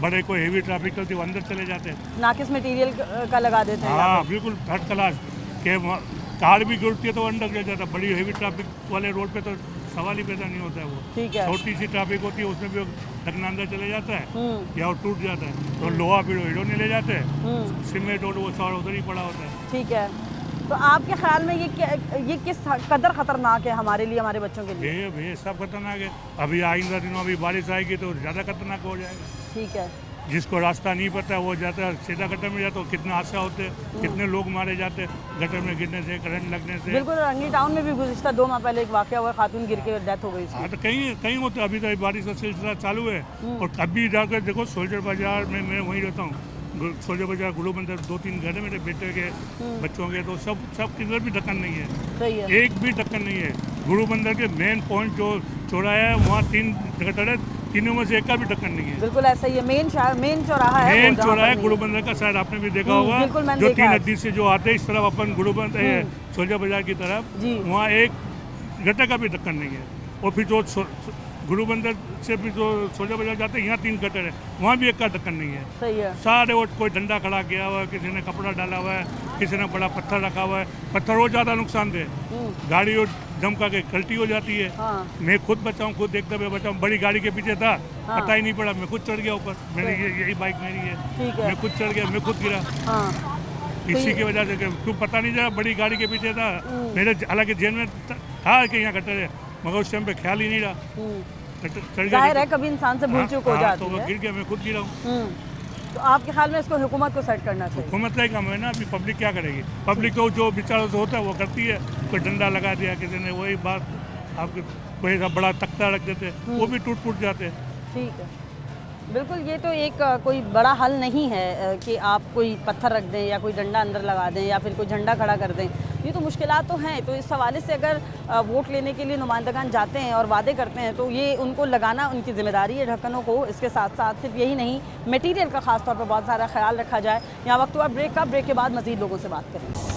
बड़े कोई हेवी ट्रैफिक चलती है वो अंदर चले जाते हैं, नाकिस मटेरियल का लगा देते हैं। हाँ बिल्कुल थर्ड क्लास के, कार भी गिरती है तो अंदर गिर जाता है। बड़ी हेवी ट्रैफिक वाले रोड पे तो सवाल ही पैदा नहीं होता है वो। ठीक है। छोटी सी ट्रैफिक होती है उसमें भी ढक्कन अंदर चले जाता है या वो टूट जाता है, तो लोहा भी हीरो नहीं ले जाते हैं, सीमेंट और वो सारा उधर ही पड़ा होता है। ठीक है। तो आपके ख्याल में ये किस कदर खतरनाक है हमारे लिए, हमारे बच्चों के लिए? ये सब खतरनाक है। अभी आइंदा दिनों अभी बारिश आएगी तो ज़्यादा खतरनाक हो जाएगा। ठीक है। जिसको रास्ता नहीं पता वो जाता है सीधा गटर में जाता है, कितना हादसा होते हैं, कितने लोग मारे जाते हैं गटर में गिरने से, करंट लगने से। बिल्कुल, रंगी टाउन में भी गुज़िश्ता 2 माह पहले एक वाक़या हुआ, खातून गिर के डेथ हो गई। हाँ तो कहीं कहीं होता है। अभी तो बारिश का सिलसिला चालू है और कभी जाकर देखो सोल्जर बाजार में, मैं वहीं रहता हूँ, सोल्जर बाजार गुरु बंदर 2-3 घर है मेरे बेटे के बच्चों के, तो सब किधर भी ढक्कन नहीं है। सही है। एक भी ढक्कन नहीं है। गुरु बंदर के मेन पॉइंट जो चौराहा है वहाँ 3 गटर है, तीनों में से एक का भी ढक्कन नहीं है। बिल्कुल ऐसा ही है। मेन चौराहा है, मेन चौराहा है गुरु बंदर का, शायद आपने भी देखा होगा, जो 3 नदी से जो आते हैं इस तरफ अपन गुरु बंदर सोल्जर बाजार की तरफ, वहाँ एक गटर का भी ढक्कन नहीं है। और फिर जो गुरु बंदर से भी जो सोल्जर बाजार जाते हैं यहाँ 3 गटर है, वहाँ भी एक का ढक्कन नहीं है। सही है। सारे वो कोई डंडा खड़ा किया हुआ है, किसी ने कपड़ा डाला हुआ है, किसी ने बड़ा पत्थर रखा हुआ है। पत्थर वो ज़्यादा नुकसानदेह, गाड़ी और धमका के गलती हो जाती है। मैं खुद बचाऊँ, खुद देखते हुए बचाऊँ, बड़ी गाड़ी के पीछे था, पता ही नहीं पड़ा, मैं खुद चढ़ गया ऊपर। मेरी यही बाइक मेरी है, मैं खुद चढ़ गया, मैं खुद गिरा इसी की वजह से। क्यों पता नहीं चला, बड़ी गाड़ी के पीछे था मेरे, हालांकि जेल में था कि यहाँ गटर है, मगर उस टाइम पे ख्याल ही नहीं रहा। जाहिर है कभी इंसान से भूल चूक हो जाती है। तो गिर गया, मैं खुद गिरा हूँ। तो आपके ख्याल में इसको हुकूमत को सेट करना चाहिए? हुकूमत का ही काम है ना। अभी पब्लिक क्या करेगी? पब्लिक तो जो बेचारों से होता है वो करती है। कोई डंडा लगा दिया किसी ने, वही बात आपके कोई सा बड़ा तख्ता रख देते, वो भी टूट फूट जाते हैं। ठीक है, बिल्कुल। ये तो एक कोई बड़ा हल नहीं है कि आप कोई पत्थर रख दें या कोई डंडा अंदर लगा दें या फिर कोई झंडा खड़ा कर दें। ये तो मुश्किलात तो हैं। तो इस हवाले से अगर वोट लेने के लिए नुमाइंदगान जाते हैं और वादे करते हैं तो ये उनको लगाना उनकी ज़िम्मेदारी है ढक्कनों को। इसके साथ साथ सिर्फ यही नहीं, मटीरियल का ख़ास तौर पर बहुत सारा ख्याल रखा जाए। यहाँ वक्त हुआ ब्रेक का, ब्रेक के बाद मज़ीद लोगों से बात करेंगे।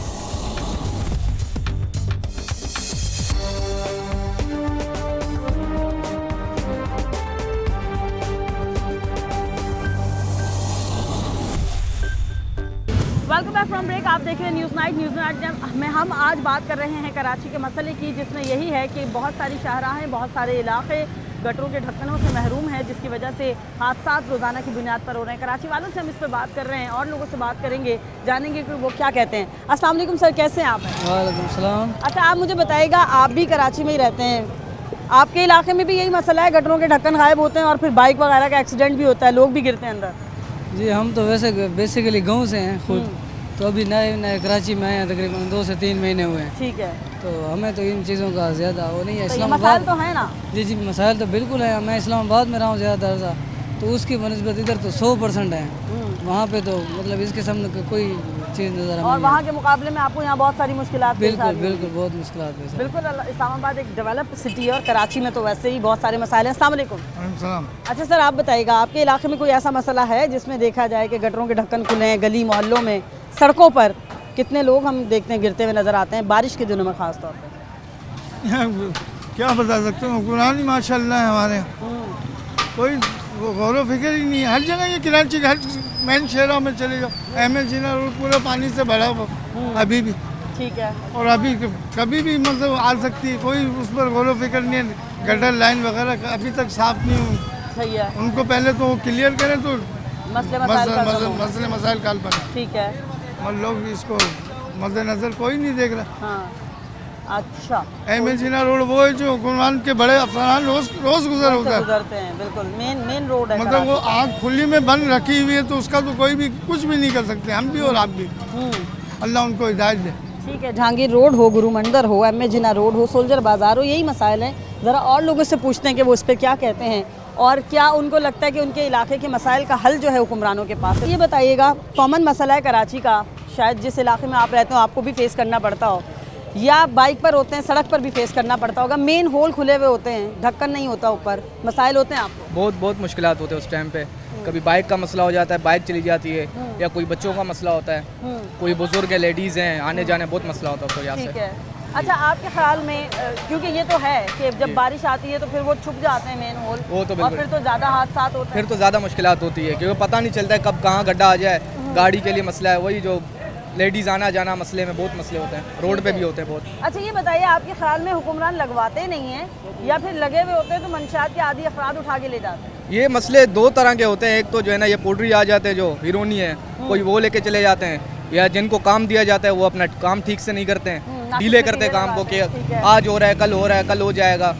Welcome back from break. आप देख रहे हैं न्यूज़ नाइट में हम आज बात कर रहे हैं कराची के मसले की, जिसमें यही है कि बहुत सारी शाहराहें, बहुत सारे इलाके गटरों के ढक्कनों से महरूम हैं, जिसकी वजह से हादसा रोज़ाना की बुनियाद पर हो रहे हैं। कराची वालों से हम इस पर बात कर रहे हैं और लोगों से बात करेंगे, जानेंगे कि वो क्या कहते हैं। अस्सलाम वालेकुम सर, कैसे हैं आप? वालेकुम सलाम। अच्छा, आप मुझे बताइएगा, आप भी कराची में ही रहते हैं, आपके इलाके में भी यही मसला है, गटरों के ढक्कन गायब होते हैं और फिर बाइक वगैरह का एक्सीडेंट भी होता है, लोग भी गिरते हैं अंदर? जी, हम तो वैसे बेसिकली गाँव से हैं खुद, तो अभी नए कराची में आए हैं, तकरीबन 2 से 3 महीने हुए हैं। ठीक है। तो हमें तो इन चीज़ों का ज़्यादा वो नहीं है। इस्लामाबाद तो है ना? जी, मसाइल तो बिल्कुल है। मैं इस्लामाबाद में रहा हूँ ज़्यादा अर्सा, तो उसकी बनस्बत इधर तो 100% है। वहाँ पे तो मतलब इसके सामने कोई चीज़ नज़र और वहाँ के मुकाबले में आपको यहाँ बहुत सारी मुश्किलात? बिल्कुल बहुत मुश्किलात है। बिल्कुल, इस्लामाबाद एक डेवलप्ड सिटी है और कराची में तो वैसे ही बहुत सारे मसाइल हैं। अस्सलाम वालेकुम। अच्छा सर, आप बताइएगा, आपके इलाके में कोई ऐसा मसला है जिसमें देखा जाए कि गटरों के ढक्कन खुले हैं, गली मोहल्लों में, सड़कों पर कितने लोग हम देखते हैं गिरते हुए नज़र आते हैं बारिश के दिनों में ख़ास तौर पर? क्या बता सकते हो, कुरान ही माशाल्लाह है हमारे, कोई गौर फिक्र ही नहीं है। हर जगह ये कराची के हर मेन शहरों में चले जाओ, अहमद जीना रोड पूरा पानी से भरा हुआ अभी भी। ठीक है। और अभी कभी भी मतलब आ सकती है, कोई उस पर गौर फिक्र नहीं है। गटर लाइन वगैरह अभी तक साफ नहीं हुई। सही है। उनको पहले तो क्लियर करें तो मसले मसाइल काल पर। ठीक है। और लोग इसको मद्देनजर कोई नहीं देख रहा। अच्छा, अहमद जीना रोड वो है जो कुरान के बड़े अफसरान रोज गुजरते हैं। बिल्कुल मेन रोड है, मतलब वो आँख खुली में बंद रखी हुई है, तो उसका तो कोई भी कुछ भी नहीं कर सकते, हम भी और आप भी। अल्लाह उनको हिदायत दे। ठीक है, जहांगीर रोड हो, गुरु मंदिर हो, अहमद जीना रोड हो, सोल्जर बाजार हो, यही मसाइल हैं। ज़रा और लोगों से पूछते हैं कि वो इस पर क्या कहते हैं और क्या उनको लगता है कि उनके इलाके के मसाइल का हल जो है हुक्मरानों के पास है। ये बताइएगा, कॉमन मसला है कराची का, शायद जिस इलाके में आप रहते हो आपको भी फेस करना पड़ता हो, या बाइक पर होते हैं, सड़क पर भी फेस करना पड़ता होगा, मेन होल खुले हुए होते हैं, ढक्कन नहीं होता ऊपर, मसाइल होते हैं आपको? बहुत मुश्किलात होते हैं उस टाइम पे। कभी बाइक का मसला हो जाता है, बाइक चली जाती है, या कोई बच्चों का मसला होता है, कोई बुजुर्ग है, लेडीज़ हैं, आने जाने बहुत मसला होता है उसको यहाँ से। अच्छा, आपके ख्याल में, क्योंकि ये तो है कि जब बारिश आती है तो फिर वो छुप जाते हैं मेन होल, वो तो और फिर तो ज़्यादा हादसा होते हैं। फिर तो ज़्यादा मुश्किलात होती है क्योंकि पता नहीं चलता है कब कहाँ गड्ढा आ जाए। गाड़ी के लिए मसला है, वही जो लेडीज़ आना जाना मसले में बहुत मसले होते हैं, रोड पे भी होते हैं बहुत। अच्छा, ये बताइए, आपके ख्याल में हुक्मरान लगवाते नहीं हैं या फिर लगे हुए होते हैं तो मंशात के आदि अफराद उठा के ले जाते हैं? ये मसले 2 तरह के होते हैं। एक तो जो है ना, ये पोल्ट्री आ जाते हैं जो हिरोनी है, कोई वो लेके चले जाते हैं, या जिनको काम दिया जाता है वो अपना काम ठीक से नहीं करते हैं, डिले करते हैं काम को कि ठीक है। आज हो रहा है, कल हो रहा है, कल हो जाएगा,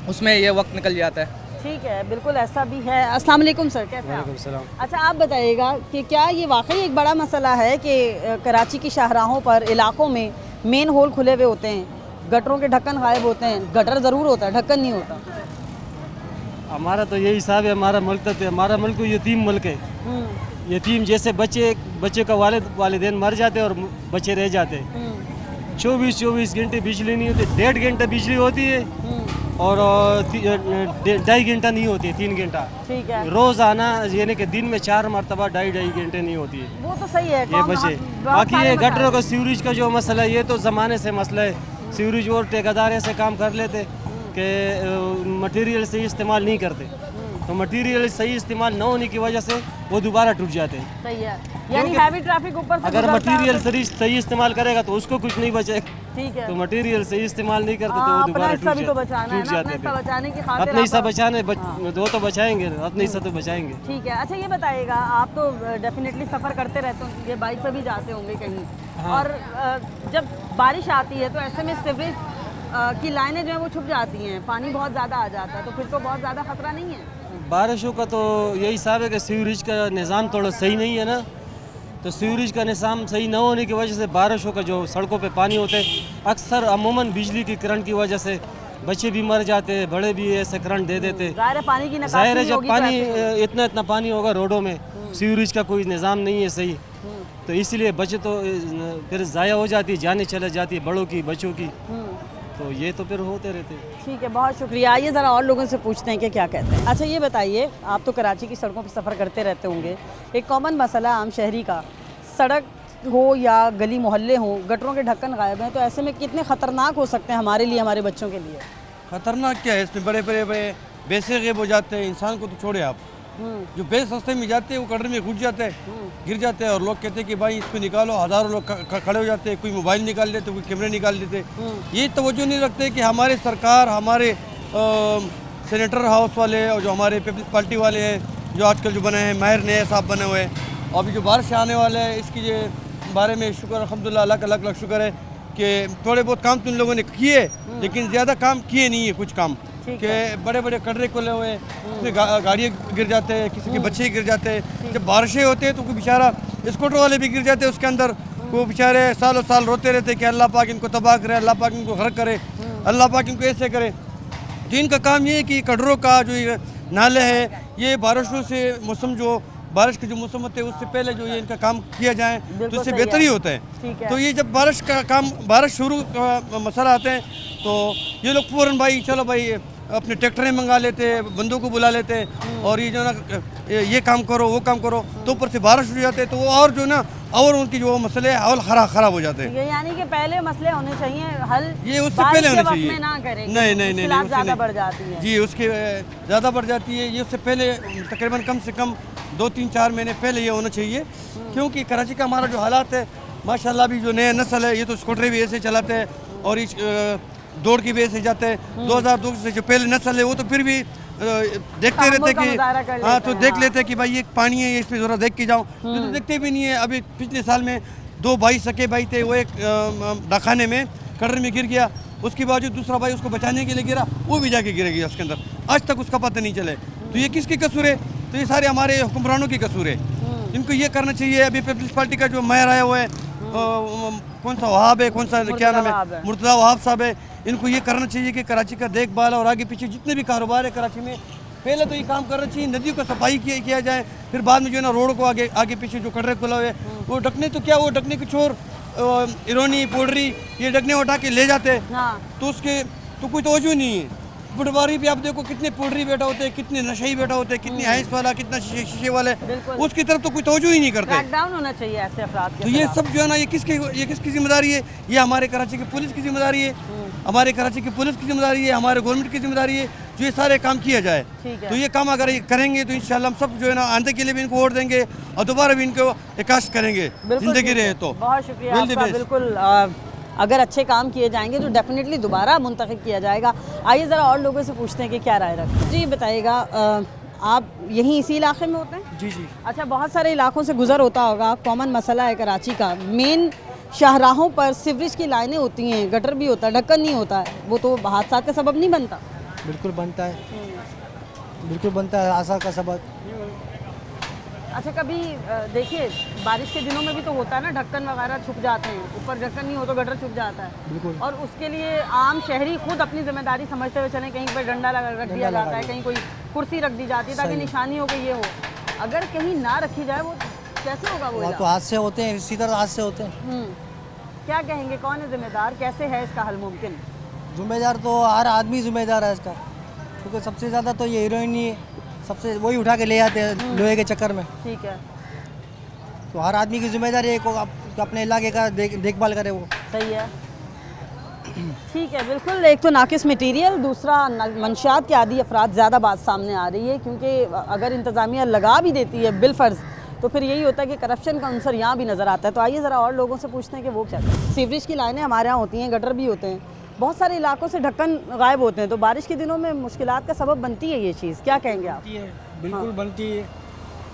उसमें ये वक्त निकल जाता है। ठीक है, बिल्कुल ऐसा भी है। अस्सलाम वालेकुम सर, कैसे हैं आप? अच्छा, आप बताइएगा कि क्या ये वाकई एक बड़ा मसला है कि कराची की शाहराहों पर इलाकों में मेन होल खुले हुए होते हैं, गटरों के ढक्कन गायब होते हैं, गटर ज़रूर होता है, ढक्कन नहीं होता? हमारा तो यही हिसाब है, हमारा मुल्क तो हमारा मुल्क यतीम मुल्क है। यतीम जैसे बच्चे का वालिदैन मर जाते और बच्चे रह जाते। 24 घंटे बिजली नहीं होती, 1.5 घंटा बिजली होती है और 2.5 घंटा नहीं होती है, 3 घंटा। ठीक है। रोज़ाना यानी कि दिन में 4 मरतबा 2.5 घंटे नहीं होती है। वो तो सही है, ये बचे। बाकी ये गटरों का सीवरेज का जो मसला है, ये तो ज़माने से मसला है। सीवरेज और ठेकेदार ऐसे काम कर लेते कि मटेरियल सही इस्तेमाल नहीं करते, तो मटेरियल सही इस्तेमाल न होने की वजह से वो दोबारा टूट जाते हैं। सही है, यानी हैवी ट्रैफिक ऊपर से अगर गुजरता है मटेरियल सही इस्तेमाल करेगा तो उसको कुछ नहीं बचेगा। ठीक है। तो मटेरियल सही इस्तेमाल नहीं करते तो वो अपना दोबारा हिस्सा भी तो टूट बचाना है ना, जाते अपना हिस्सा हैं। बचाने की खातिर अपने हिस्सा आप- बचाने वो तो बचाएंगे, अपने हिस्सा तो बचाएंगे। ठीक है। अच्छा, ये बताइएगा, आप तो डेफिनेटली सफ़र करते रहते होंगे, बाइक पर भी जाते होंगे कहीं, और जब बारिश आती है तो ऐसे में सीवरेज की लाइनें जो है वो छुप जाती हैं, पानी बहुत ज़्यादा आ जाता है, तो फिर तो बहुत ज़्यादा खतरा नहीं है? बारिशों का तो यही हिसाब है कि सीवरेज का निज़ाम थोड़ा सही नहीं है ना, तो सीवरेज का निज़ाम सही ना होने की वजह से बारिशों का जो सड़कों पे पानी होते हैं, अक्सर अमूमन बिजली की करंट की वजह से बच्चे भी मर जाते हैं, बड़े भी ऐसे करंट दे देते। ज़ाहिर है पानी की ज़ाहिर है निकासी जब होगी तो पानी ऐसे ही। इतना पानी होगा रोडों में, सीवरेज का कोई निज़ाम नहीं है सही, तो इसीलिए बच्चे तो फिर ज़ाया हो जाती है, जाने चले जाती है बड़ों की बच्चों की, तो ये तो फिर होते रहते हैं। ठीक है, बहुत शुक्रिया। आइए ज़रा और लोगों से पूछते हैं कि क्या कहते हैं। अच्छा, ये बताइए, आप तो कराची की सड़कों पर सफ़र करते रहते होंगे, एक कॉमन मसला आम शहरी का, सड़क हो या गली मोहल्ले हो, गटरों के ढक्कन गायब हैं, तो ऐसे में कितने ख़तरनाक हो सकते हैं हमारे लिए, हमारे बच्चों के लिए? खतरनाक क्या है इसमें, बड़े बड़े बेसे गैब हो जाते हैं, इंसान को तो छोड़े आप, जो बेस रास्ते में जाते हैं वो कटरे में घुस जाते हैं, गिर जाते हैं, और लोग कहते हैं कि भाई इसको निकालो, हज़ारों लोग खड़े हो जाते हैं, कोई मोबाइल निकाल देते, कोई कैमरे निकाल देते। ये तवज्जो नहीं रखते कि हमारे सरकार, हमारे सेनेटर हाउस वाले और जो हमारे पीपल्स पार्टी वाले हैं, जो आजकल जो बने हैं, माहिर नए साहब बने हुए हैं, और अभी जो बारिश आने वाले हैं इसकी ये बारे में शुक्र अल्हम्दुलिल्लाह, अल्लाह का लाख लाख शुक्र है कि थोड़े बहुत काम तो इन लोगों ने किए, लेकिन ज़्यादा काम किए नहीं है कुछ काम, कि बड़े बड़े कटरे खुले हुए हैं, उसमें गाड़ियाँ गिर जाते हैं, किसी के बच्चे गिर जाते हैं, जब बारिशें होते हैं तो कोई बेचारा स्कूटर वाले भी गिर जाते हैं उसके अंदर, वो बेचारे सालों साल रोते रहते हैं कि अल्लाह पाक इनको तबाह करे, अल्लाह पाक इनको गर्क करे, अल्लाह पाक इनको ऐसे करे। तो इनका काम ये है कि कटरों का जो ये नाले हैं, ये बारिशों से मौसम जो बारिश के जो मौसम होते हैं उससे पहले जो ये इनका काम किया जाए तो इससे बेहतर ही होता है। तो ये जब बारिश का काम, बारिश शुरू का मसला आते हैं तो ये लोग फ़ौरन भाई चलो भाई अपने ट्रैक्टरें मंगा लेते हैं, बंदों को बुला लेते हैं, और ये जो ना ये काम करो वो काम करो, तो ऊपर से बारिश हो जाते हैं तो वो और जो ना और उनकी जो मसले और ख़राब हो जाते हैं। यानी कि पहले मसले होने चाहिए हल, ये उससे पहले होने चाहिए, ना करें, नहीं ज़्यादा बढ़ जाती है जी, उसके ज़्यादा बढ़ जाती है। ये उससे पहले तकरीबन कम से कम 2-3-4 महीने पहले ये होना चाहिए, क्योंकि कराची का हमारा जो हालात है माशाल्लाह, भी जो नया नस्ल है ये तो स्कूटरें भी ऐसे चलाते हैं और इस दौड़ की वजह से जाते हैं। 2002 से जो पहले नस्ल है वो तो फिर भी देखते रहते कि हाँ, तो देख लेते कि भाई ये पानी है, ये इसमें ज़रा देख के जाओ, ये तो देखते भी नहीं है। अभी पिछले साल में 2 भाई सके भाई थे, वो एक डाखाने में कटरे में गिर गया, उसके बावजूद दूसरा भाई उसको बचाने के लिए गिरा, वो भी जाके गिर गया उसके अंदर, आज तक उसका पता नहीं चले। तो ये किसकी कसूर है? तो ये सारे हमारे हुक्मरानों की कसूर है। इनको ये करना चाहिए। अभी पीपल्स पार्टी का जो मेयर आया हुआ है, कौन सा वहाब है, कौन सा क्या नाम है, मुर्तज़ा वहाब साहब है, इनको ये करना चाहिए कि कराची का देखभाल और आगे पीछे जितने भी कारोबार है कराची में, पहले तो ये काम करना चाहिए, नदियों का सफाई किया जाए, फिर बाद में जो है ना रोड को आगे पीछे जो कटरे खुला हुआ है वो ढकने, तो क्या वो ढकने के छोर इरोनी पोडरी ये ढकने उठा के ले जाते हैं, तो उसके तो कोई तवज्जो नहीं है। पटवारी भी आप देखो कितने पोडरी बैठा होते हैं, कितने नशेई बैठा होते हैं, कितनी आइस वाला, कितना शीशे वाले, उसकी तरफ तो कोई तवज्जो ही नहीं करते। क्रैकडाउन होना चाहिए ऐसे अफराद के तो ये सब जो है ना, ये किसकी जिम्मेदारी है? ये हमारे कराची की पुलिस की जिम्मेदारी है, हमारे कराची की पुलिस की जिम्मेदारी है, हमारे गवर्नमेंट की जिम्मेदारी है जो ये सारे काम किया जाए। तो ये काम अगर ये करेंगे तो इंशाल्लाह हम सब जो है ना आंदे के लिए भी इनको वोट देंगे और दोबारा भी इनको इकाश करेंगे, जिंदगी रहे तो। बहुत शुक्रिया आपका। बिल्कुल, अगर अच्छे काम किए जाएंगे तो डेफिनेटली दोबारा मुंतखब किया जाएगा। आइए ज़रा और लोगों से पूछते हैं कि क्या राय रखते हैं। जी बताइएगा, आप यहीं इसी इलाके में होते हैं? जी जी। अच्छा, बहुत सारे इलाकों से गुजर होता होगा, कॉमन मसला है कराची का, मेन शाहराहों पर सीवरेज की लाइनें होती हैं, गटर भी होता है, ढक्कन नहीं होता है, वो तो हादसा का सबब नहीं बनता? बिल्कुल बनता है, बिल्कुल बनता है हादसा का सबब। अच्छा, कभी देखिए बारिश के दिनों में भी तो होता है ना, ढक्कन वगैरह छुप जाते हैं, ऊपर ढक्कन नहीं हो तो गटर छुप जाता है। बिल्कुल। और उसके लिए आम शहरी खुद अपनी जिम्मेदारी समझते हुए चलें, कहीं पर डंडा रख दिया जाता है, कहीं कोई कुर्सी रख दी जाती है ताकि निशानी हो कि ये हो। अगर कहीं ना रखी जाए वो कैसे होगा? वो तो हादसे होते हैं, इसी तरह हादसे होते हैं। क्या कहेंगे, कौन है जिम्मेदार, कैसे है इसका हल मुमकिन? जिम्मेदार तो हर आदमी जिम्मेदार है इसका, क्योंकि सबसे ज़्यादा तो ये हीरोइन ही है, सबसे वही उठा के ले आते हैं लोहे के चक्कर में। ठीक है, तो हर आदमी की जिम्मेदारी है कि अपने इलाके का देखभाल करे वो। सही है, ठीक है, बिल्कुल। एक तो नाकिस मटीरियल, दूसरा मंशियात के आदि अफराद, ज़्यादा बात सामने आ रही है, क्योंकि अगर इंतज़ामिया लगा भी देती है बिलफर्ज तो फिर यही होता है कि करप्शन का अंसर यहाँ भी नज़र आता है। तो आइए ज़रा और लोगों से पूछते हैं कि वो क्या है। सीवरेज की लाइनें हमारे यहाँ होती हैं, गटर भी होते हैं, बहुत सारे इलाकों से ढक्कन गायब होते हैं, तो बारिश के दिनों में मुश्किलात का सबब बनती है ये चीज़, क्या कहेंगे आप? बिल्कुल बनती है,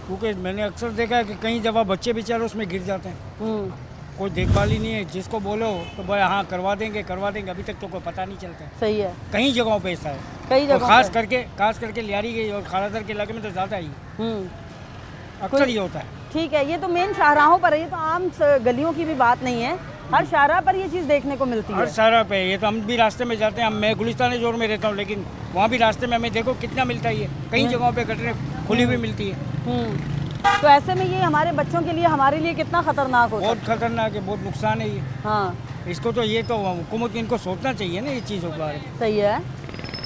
क्योंकि मैंने अक्सर देखा है कि कई दफ़ा बच्चे बेचारे उसमें गिर जाते हैं, कोई देखभाल ही नहीं है, जिसको बोलो तो भाई हाँ करवा देंगे, अभी तक तो कोई पता नहीं चलता है। सही है, कई जगहों पे ऐसा है, कई जगहों खास करके लियारी गई और खालादर के इलाके में तो ज़्यादा ही अक्सर ये होता है। ठीक है, ये तो मेन शाहराहों पर है, ये तो आम गलियों की भी बात नहीं है, हर शाहरा पर ये चीज़ देखने को मिलती है। हर शाहरा पे ये तो हम भी रास्ते में जाते हैं, मैं गुलिस्तान जोर में रहता हूँ, लेकिन वहाँ भी रास्ते में हमें देखो कितना मिलता है, कई जगहों पे गटरें खुली हुई मिलती है। तो ऐसे में ये हमारे बच्चों के लिए, हमारे लिए कितना खतरनाक होता है? बहुत खतरनाक है, बहुत नुकसान है ये। हाँ, इसको तो ये तो हुकूमत इनको सोचना चाहिए ना ये चीज़ों के बारे में। सही है।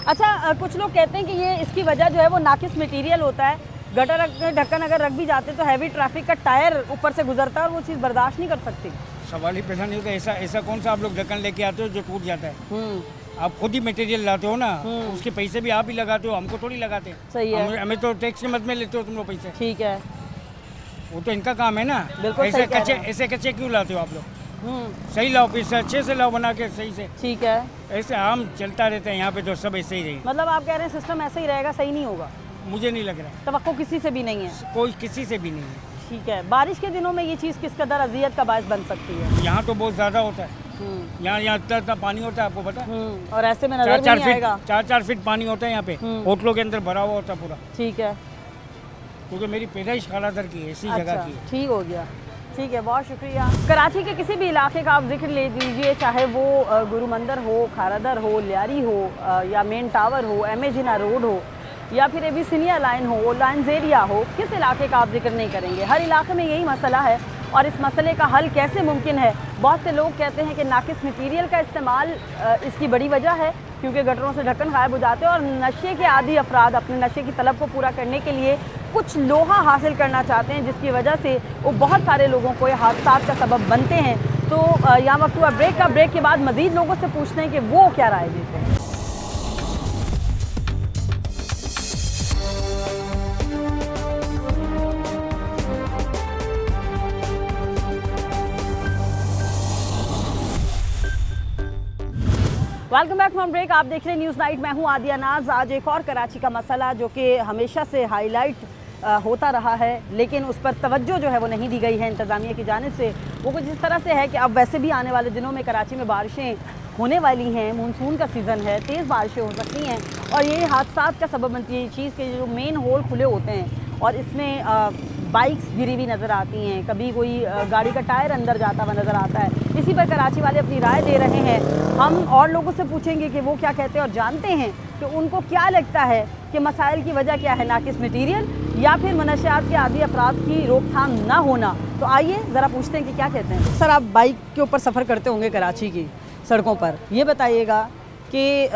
अच्छा, कुछ लोग कहते हैं कि ये इसकी वजह जो है वो नाकिस मटीरियल होता है, गटर ढक्कन अगर रख भी जाते तो हैवी ट्रैफिक का टायर ऊपर से गुजरता है और वो चीज़ बर्दाश्त नहीं कर सकती। सवाल ही पैसा नहीं होता, ऐसा कौन सा आप लोग ढक्कन लेके आते हो जो टूट जाता है? आप खुद ही मटेरियल लाते हो ना, उसके पैसे भी आप ही लगाते हो, हमको थोड़ी लगाते। सही है, हमें तो टैक्स के मद में लेते हो तुम लोग पैसे। ठीक है, वो तो इनका काम है ना। बिल्कुल ऐसे कच्चे क्यों लाते हो आप लोग? सही लाओ, पैसे अच्छे से लाओ बना के सही से। ठीक है, ऐसे आम चलता रहता है यहाँ पे, तो सब ऐसे ही रही। मतलब आप कह रहे हैं सिस्टम ऐसे ही रहेगा, सही नहीं होगा? मुझे नहीं लग रहा, तवक्को किसी से भी नहीं है, कोई किसी से भी नहीं है। ठीक है, बारिश के दिनों में ये चीज़ किस कदर अजियत का बायस बन सकती है? यहाँ तो बहुत ज़्यादा होता है, यहाँ इतना पानी होता है, आपको पता है? और ऐसे में नजर भी नहीं आएगा। 4-4 फीट पानी होता है यहाँ पे, होटलों के अंदर भरा हुआ होता है पूरा। ठीक है, क्योंकि मेरी पैदाइश खालादर की है, इसी जगह की है। ठीक हो गया, ठीक है, बहुत शुक्रिया। कराची के किसी भी इलाके का आप जिक्र ले लीजिए, चाहे वो गुरु मंदिर हो, खारादर हो, लियारी हो, या मेन टावर हो, एम.ए. जिन्ना रोड हो, या फिर एबिसिनिया लाइन हो, लाइन्स एरिया हो, किस इलाके का आप जिक्र नहीं करेंगे? हर इलाके में यही मसला है, और इस मसले का हल कैसे मुमकिन है? बहुत से लोग कहते हैं कि नाकिस मटीरियल का इस्तेमाल इसकी बड़ी वजह है, क्योंकि गटरों से ढक्कन गायब हो जाते हैं और नशे के आदी अफराद अपने नशे की तलब को पूरा करने के लिए कुछ लोहा हासिल करना चाहते हैं, जिसकी वजह से वो बहुत सारे लोगों को ये हादसात का सबब बनते हैं। तो यहाँ वक्त हुआ ब्रेक के बाद मज़ीद लोगों से पूछते हैं कि वो क्या राय देते हैं। वेलकम बैक फ्रॉम ब्रेक, आप देख रहे हैं न्यूज़ नाइट, मैं हूं आदिया नाज। आज एक और कराची का मसला जो कि हमेशा से हाईलाइट होता रहा है, लेकिन उस पर तवज्जो जो है वो नहीं दी गई है इंतज़ामिया की जानिब से। वो कुछ इस तरह से है कि अब वैसे भी आने वाले दिनों में कराची में बारिशें होने वाली हैं, मानसून का सीज़न है, तेज़ बारिशें हो सकती हैं और ये हादसात का सबब बनती है। ये चीज़ के जो मेन होल खुले होते हैं और इसमें बाइक्स गिरी हुई नज़र आती हैं, कभी कोई गाड़ी का टायर अंदर जाता हुआ नज़र आता है। इसी पर कराची वाले अपनी राय दे रहे हैं। हम और लोगों से पूछेंगे कि वो क्या कहते हैं और जानते हैं कि उनको क्या लगता है कि मसाइल की वजह क्या है, नाकिस मटीरियल या फिर मनशियात के आदी अफराद की रोकथाम ना होना। तो आइए ज़रा पूछते हैं कि क्या कहते हैं। सर, आप बाइक के ऊपर सफ़र करते होंगे कराची की सड़कों पर, ये बताइएगा कि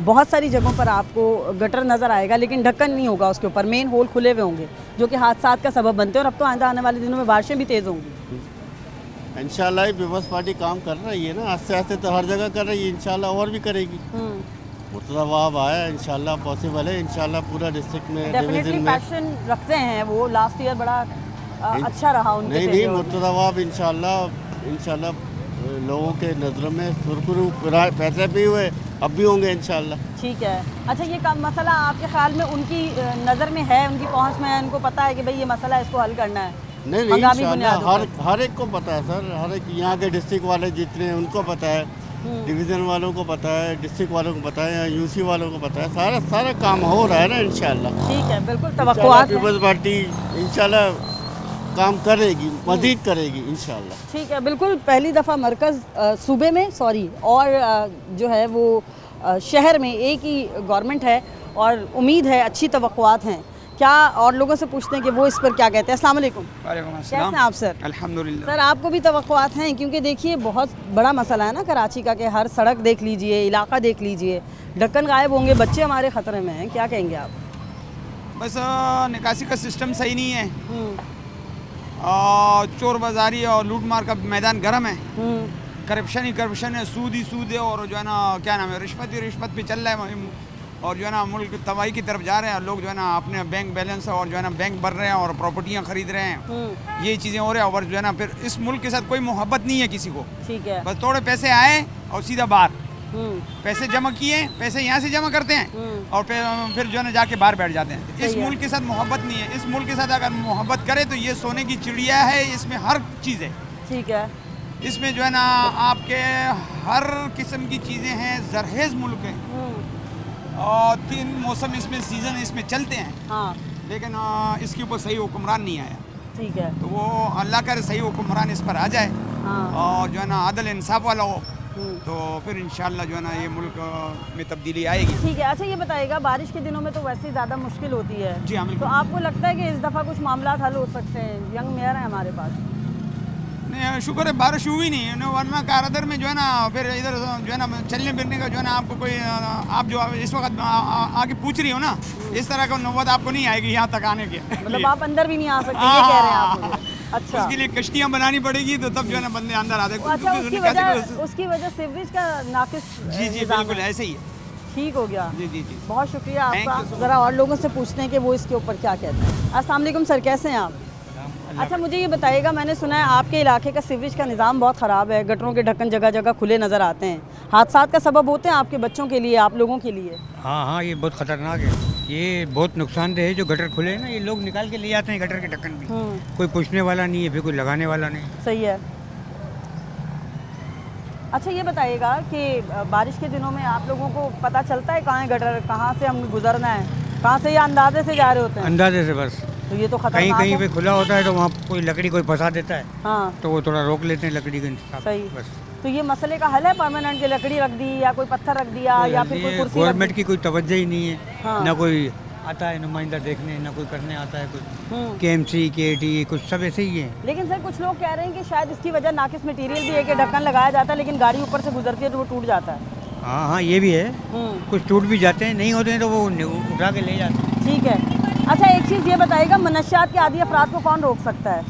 बहुत सारी जगहों पर आपको गटर नज़र आएगा लेकिन ढक्कन नहीं होगा उसके ऊपर, मेन होल खुले हुए होंगे जो कि हादसात का सबब बनते हैं और अब तो आने वाले दिनों में बारिशें भी तेज़ होंगी। इंशाल्लाह पीपल्स पार्टी काम कर रही है ना, आस्ते आस्ते तो हर जगह कर रही है, इंशाल्लाह और भी करेगी। मुर्तज़ा वहाब आया, इंशाल्लाह पॉसिबल है, इंशाल्लाह पूरा डिस्ट्रिक्ट में डेफिनेटली पैशन रखते हैं वो, लास्ट ईयर बड़ा अच्छा रहा उनके। नहीं मुर्तज़ा वहाब इंशाल्लाह लोगों के नज़रों में सुरखरू पैसे भी हुए, अब भी होंगे इंशाल्लाह। ठीक है। अच्छा, ये काम मसला आपके ख्याल में उनकी नज़र में है, उनकी पहुंच में है, उनको पता है कि भाई ये मसला इसको हल करना है? नहीं इंशाल्लाह हर एक को पता है सर, हर एक यहाँ के डिस्ट्रिक्ट वाले जितने हैं उनको पता है, डिवीज़न वालों को पता है, डिस्ट्रिक्ट वालों को पता है, यूसी वालों को पता है, सारा काम हो रहा है ना इंशाल्लाह। ठीक है, बिल्कुल तवक्कुआत है। पीपल्स पार्टी इंशाल्लाह काम करेगी, मज़ीद करेगी इंशाल्लाह। ठीक है, बिल्कुल पहली दफ़ा मरकज़ सूबे में और जो है वो शहर में एक ही गवर्नमेंट है और उम्मीद है, अच्छी तवक्कुआत हैं। क्या और लोगों से पूछते हैं कि वो इस पर क्या कहते हैं। अस्सलाम वालेकुम। कैसे हैं आप सर? अल्हम्दुलिल्लाह। सर आपको भी तवक्कुआत हैं, क्योंकि देखिए बहुत बड़ा मसला है ना कराची का, कि हर सड़क देख लीजिए, इलाका देख लीजिए, ढक्कन गायब होंगे, बच्चे हमारे ख़तरे में हैं, क्या कहेंगे आप? बस निकासी का सिस्टम सही नहीं है और चोर बाजारी और लूट मार का मैदान गर्म है, करप्शन ही करप्शन है, सूद ही सूद है और जो है ना क्या नाम है रिश्वत ही रिश्वत पे चल रहा है और जो है ना मुल्क तबाही की तरफ जा रहे हैं। लोग जो है ना अपने बैंक बैलेंस और जो है ना बैंक भर रहे हैं और प्रॉपर्टियाँ खरीद रहे हैं, यही चीज़ें हो रही है। और जो है ना फिर इस मुल्क के साथ कोई मोहब्बत नहीं है किसी को। ठीक है, बस थोड़े पैसे आए और सीधा बाहर पैसे जमा किए, पैसे यहाँ से जमा करते हैं और फिर जो है ना जाके बाहर बैठ जाते हैं। इस मुल्क के साथ मोहब्बत नहीं है। इस मुल्क के साथ अगर मोहब्बत करे तो ये सोने की चिड़िया है, इसमें हर चीज़ है। ठीक है, इसमें जो है ना आपके हर किस्म की चीज़ें हैं, जरहेज मुल्क है और 3 मौसम इसमें सीज़न इसमें चलते हैं। हाँ। लेकिन इसके ऊपर सही हुक्मरान नहीं आया। ठीक है, तो वो अल्लाह करे सही हुक्मरान इस पर आ जाए। हाँ। और जो है ना आदल इंसाफ वाला हो तो फिर इंशाल्लाह जो है ना ये मुल्क में तब्दीली आएगी। ठीक है। अच्छा, ये बताइएगा, बारिश के दिनों में तो वैसे ही ज़्यादा मुश्किल होती है। जी हाँ, तो आपको लगता है कि इस दफ़ा कुछ मामला हल हो सकते हैं? यंग मेयर है हमारे पास। नहीं, शुक्र है बारिश हुई नहीं, वरना कारदर में जो है ना फिर इधर जो है ना चलने फिरने का जो है ना आपको कोई आप जो इस वक्त आके पूछ रही हो ना, इस तरह का नौबत आपको नहीं आएगी यहाँ तक आने के। मतलब आप अंदर भी नहीं आ सकते, ये कह रहे हैं आप मुझे? अच्छा, उसके लिए कश्तियाँ बनानी पड़ेगी तो तब जो है ना बंदे अंदर आते हैं। अच्छा, उसकी वजह सीवरेज का नाकिस। जी बिल्कुल ऐसे ही है। ठीक हो गया। जी। बहुत शुक्रिया आपका। ज़रा और लोगों से पूछते हैं कि वो इसके ऊपर क्या कहते हैं। अस्सलाम वालेकुम सर, कैसे हैं आप? अच्छा, मुझे ये बताइएगा, मैंने सुना है आपके इलाके का सीवरेज का निज़ाम बहुत ख़राब है, गटरों के ढक्कन जगह जगह खुले नज़र आते हैं, हादसा का सबब होते हैं आपके बच्चों के लिए, आप लोगों के लिए? हाँ, ये बहुत ख़तरनाक है, ये बहुत नुकसानदेह है। जो गटर खुले हैं ना, ये लोग निकाल के ले जाते हैं गटर के ढक्कन भी, कोई पूछने वाला नहीं है, फिर कोई लगाने वाला नहीं। सही है। अच्छा, ये बताइएगा कि बारिश के दिनों में आप लोगों को पता चलता है कहाँ है गटर, कहाँ से हमें गुजरना है, कहाँ से, ये अंदाजे से जा रहे होते हैं? अंदाजे से बस। तो ये तो खतरनाक कहीं पे खुला होता है तो वहाँ कोई लकड़ी कोई फंसा देता है। हाँ। तो वो थोड़ा रोक लेते हैं लकड़ी के साथ। सही। बस। तो ये मसले का हल है परमानेंट, के लकड़ी रख दी या कोई पत्थर रख दिया या फिर कोई कुर्सी? गवर्नमेंट की कोई तवज्जो ही नहीं है। हाँ। ना कोई आता है नुमाइंदा देखने, ना कोई करने आता है कुछ। KMC KAT कुछ सब ऐसे ही है। लेकिन सर कुछ लोग कह रहे हैं कि शायद इसकी वजह नाकिस मटेरियल भी है कि ढक्कन लगाया जाता है लेकिन गाड़ी ऊपर से गुजरती है तो वो टूट जाता है। हाँ, ये भी है। कुछ टूट भी जाते हैं, नहीं होते हैं तो वो उठा के ले जाते हैं। ठीक है। अच्छा, एक चीज़ ये बताइएगा, मनशियात के आदी अफराद को कौन रोक सकता है?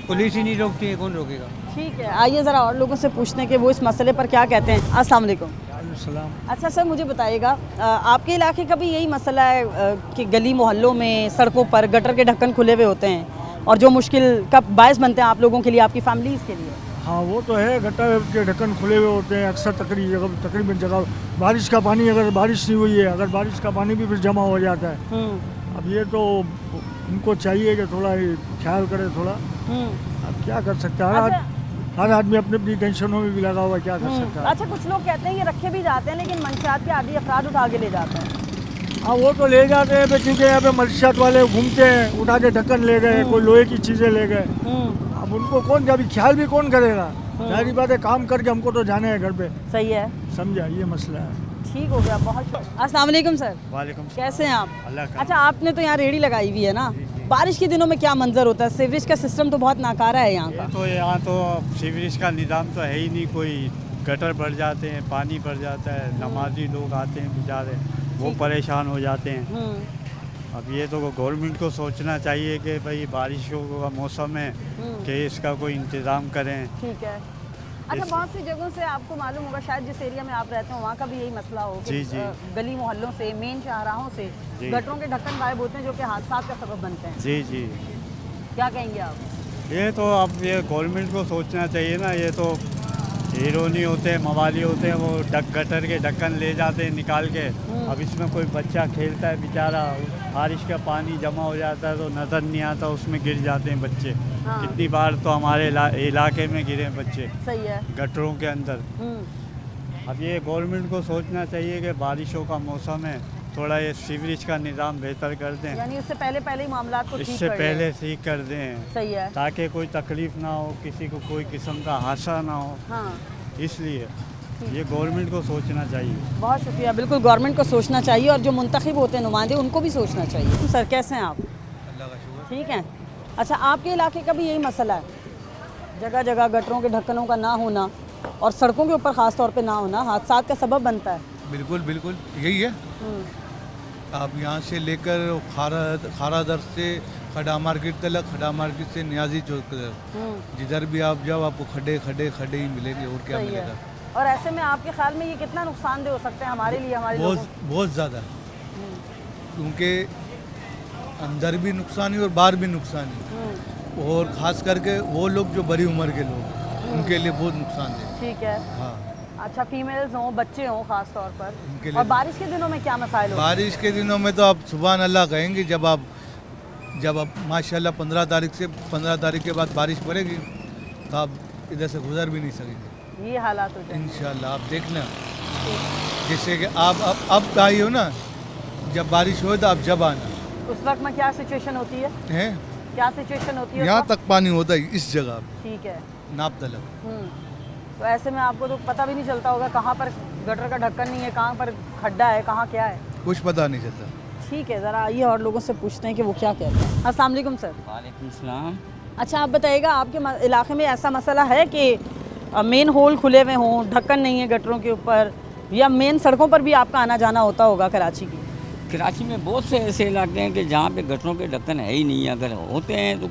पुलिस ही नहीं रोकती है, कौन रोकेगा? ठीक है, आइए ज़रा और लोगों से पूछते हैं कि वो इस मसले पर क्या कहते हैं। अस्सलाम वालेकुम। अच्छा सर, मुझे बताइएगा, आपके इलाके का भी यही मसला है कि गली मोहल्लों में सड़कों पर गटर के ढक्कन खुले हुए होते हैं और जो मुश्किल का बायस बनते हैं आप लोगों के लिए, आपकी फैमिलीज़ के लिए? हाँ, वो तो है, गटर के ढक्कन खुले हुए होते हैं अक्सर, तकरीबन जगह बारिश का पानी, अगर बारिश नहीं हुई है, अगर बारिश का पानी भी फिर जमा हो जाता है। अब ये तो उनको चाहिए कि थोड़ा ख्याल करे थोड़ा। अब क्या कर सकते हैं, हर आदमी अपनी अपनी टेंशनों में भी लगा हुआ, क्या कर सकता है। अच्छा, कुछ लोग कहते हैं ये रखे भी जाते हैं लेकिन मंशियात के आदी अफराद उठा के ले जाते हैं। हाँ, वो तो ले जाते हैं क्योंकि यहाँ पे मंशियात वाले घूमते हैं, उठा के ढक्कन ले गए, कोई लोहे की चीज़ें ले गए। अब उनको कौन, अभी ख्याल भी कौन करेगा? जाहिर बात है, काम करके हमको तो जाना है घर पे। सही है, समझा, ये मसला है। ठीक हो गया, बहुत। अस्सलाम वालेकुम सर। वालेकुम। कैसे हैं आप? अच्छा, आपने तो यहाँ रेहड़ी लगाई हुई है ना, बारिश के दिनों में क्या मंजर होता है? सीवरेज का सिस्टम तो बहुत नाकारा है यहाँ का। तो यहाँ तो सीवरेज का निज़ाम तो है ही नहीं, कोई गटर भर जाते हैं, पानी भर जाता है, नमाजी लोग आते हैं बेचारे, वो परेशान हो जाते हैं। अब ये तो गवर्नमेंट को सोचना चाहिए कि भाई बारिशों का मौसम है कि इसका कोई इंतज़ाम करें। ठीक है। अच्छा, बहुत सी जगहों से आपको मालूम होगा, शायद जिस एरिया में आप रहते हो वहाँ का भी यही मसला हो कि गली मोहल्लों से, मेन शाहराहों से गटरों के ढक्कन गायब होते हैं जो कि हादसा का सबब बनते हैं। जी। क्या कहेंगे आप? ये तो अब ये गवर्नमेंट को सोचना चाहिए ना, ये तो हीरो नहीं होते, मवाली होते हैं, वो गटर के ढक्कन ले जाते हैं निकाल के। अब इसमें कोई बच्चा खेलता है बेचारा, बारिश का पानी जमा हो जाता है तो नज़र नहीं आता, उसमें गिर जाते हैं बच्चे। हाँ। कितनी बार तो हमारे इलाके में गिरे हैं बच्चे सही है। गटरों के अंदर। अब ये गवर्नमेंट को सोचना चाहिए कि बारिशों का मौसम है, थोड़ा ये सीवरेज का निज़ाम बेहतर कर दें, यानी उससे पहले ही मामला को ठीक इससे कर पहले लें। ठीक कर दें, सही है। ताकि कोई तकलीफ ना हो, किसी को कोई किस्म का हादसा ना हो। हाँ। इसलिए ये गवर्नमेंट को सोचना चाहिए। बहुत शुक्रिया। बिल्कुल गवर्नमेंट को सोचना चाहिए और जो मुंतखब होते हैं नुमाइंदे उनको भी सोचना चाहिए। सर कैसे हैं आप? अल्लाह का शुक्र। ठीक है। अच्छा, आपके इलाके का भी यही मसला है, जगह जगह गटरों के ढक्कनों का ना होना और सड़कों के ऊपर ख़ास तौर पे ना होना हादसात का सबब बनता है? बिल्कुल बिल्कुल यही है। आप यहाँ से लेकर खारा दर से खड़ा मार्केट तक, खड़ा मार्केट से न्याजी चौक तक, जिधर भी आप जाओ आपको खड्डे ही मिलेंगे, और क्या सही है। मिलेगा। और ऐसे में आपके ख्याल में ये कितना नुकसानदेह हो सकते हैं हमारे लिए, हमारे लोगों को? बहुत ज़्यादा, क्योंकि अंदर भी नुकसान है और बाहर भी नुकसान है, और ख़ास करके वो लोग जो बड़ी उम्र के लोग उनके लिए बहुत नुकसान है। ठीक है। हाँ। अच्छा, फीमेल्स हों, बच्चे हों ख़ास तौर पर, उनके लिए। और बारिश के दिनों में क्या मसाइल होते हैं? बारिश के दिनों में तो आप सुभान अल्लाह कहेंगे, जब आप माशाल्लाह 15 तारीख के बाद बारिश पड़ेगी तो आप इधर से गुजर भी नहीं सकेंगे। ये हालात हो जाएंगे इंशाल्लाह। आप देखना, जैसे कि आप अब आई हो ना, जब बारिश हो तो आप जब आना। उस वक्त में क्या सिचुएशन होती है? हैं? क्या सिचुएशन होती है? यहाँ तक पानी होता है इस जगह, ठीक है, नाप तलक। तो ऐसे में आपको तो पता भी नहीं चलता होगा कहाँ पर गटर का ढक्कन नहीं है, कहाँ पर खड्डा है, कहाँ क्या है, कुछ पता नहीं चलता। ठीक है, ज़रा आइए और लोगों से पूछते हैं कि वो क्या कहते हैं। अस्सलाम वालेकुम सर। वालेकुम सलाम। अच्छा, आप बताइएगा आपके इलाके में ऐसा मसला है कि मेन होल खुले हुए हों, ढक्कन नहीं है गटरों के ऊपर, या मेन सड़कों पर भी आपका आना जाना होता होगा कराची की? कराची में बहुत से ऐसे इलाके हैं कि जहाँ पे गटरों के ढक्कन है ही नहीं है, अगर होते हैं तो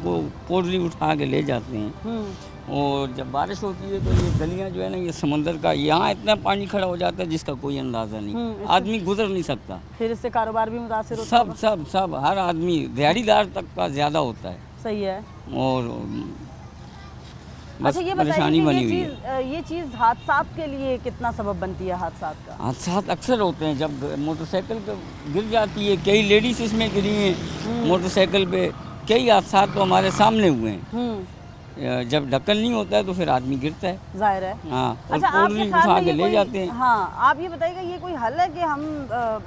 पोटली उठा के ले जाते हैं। और जब बारिश होती है तो ये गलियाँ जो है ना, ये समंदर का, यहाँ इतना पानी खड़ा हो जाता है जिसका कोई अंदाज़ा नहीं, आदमी गुजर नहीं सकता। फिर इससे कारोबार भी मुतासिर होता है? सब हर आदमी दिहाड़ीदार तक का ज़्यादा होता है। सही है। और बस अच्छा, ये परेशानी बनी हुई बताइए कि ये चीज़ हादसात के लिए कितना सबब बनती है? हादसात का हादसात अक्सर होते हैं जब मोटरसाइकिल पे गिर जाती है, कई लेडीज़ इसमें गिरी हैं मोटरसाइकिल पे, कई हादसात तो हमारे सामने हुए हैं। जब ढक्कन नहीं होता है तो फिर आदमी गिरता है, जाहिर है। हाँ, और अच्छा, पोटली उठा के ले जाते हैं। हाँ, आप ये बताइएगा ये कोई हल है कि हम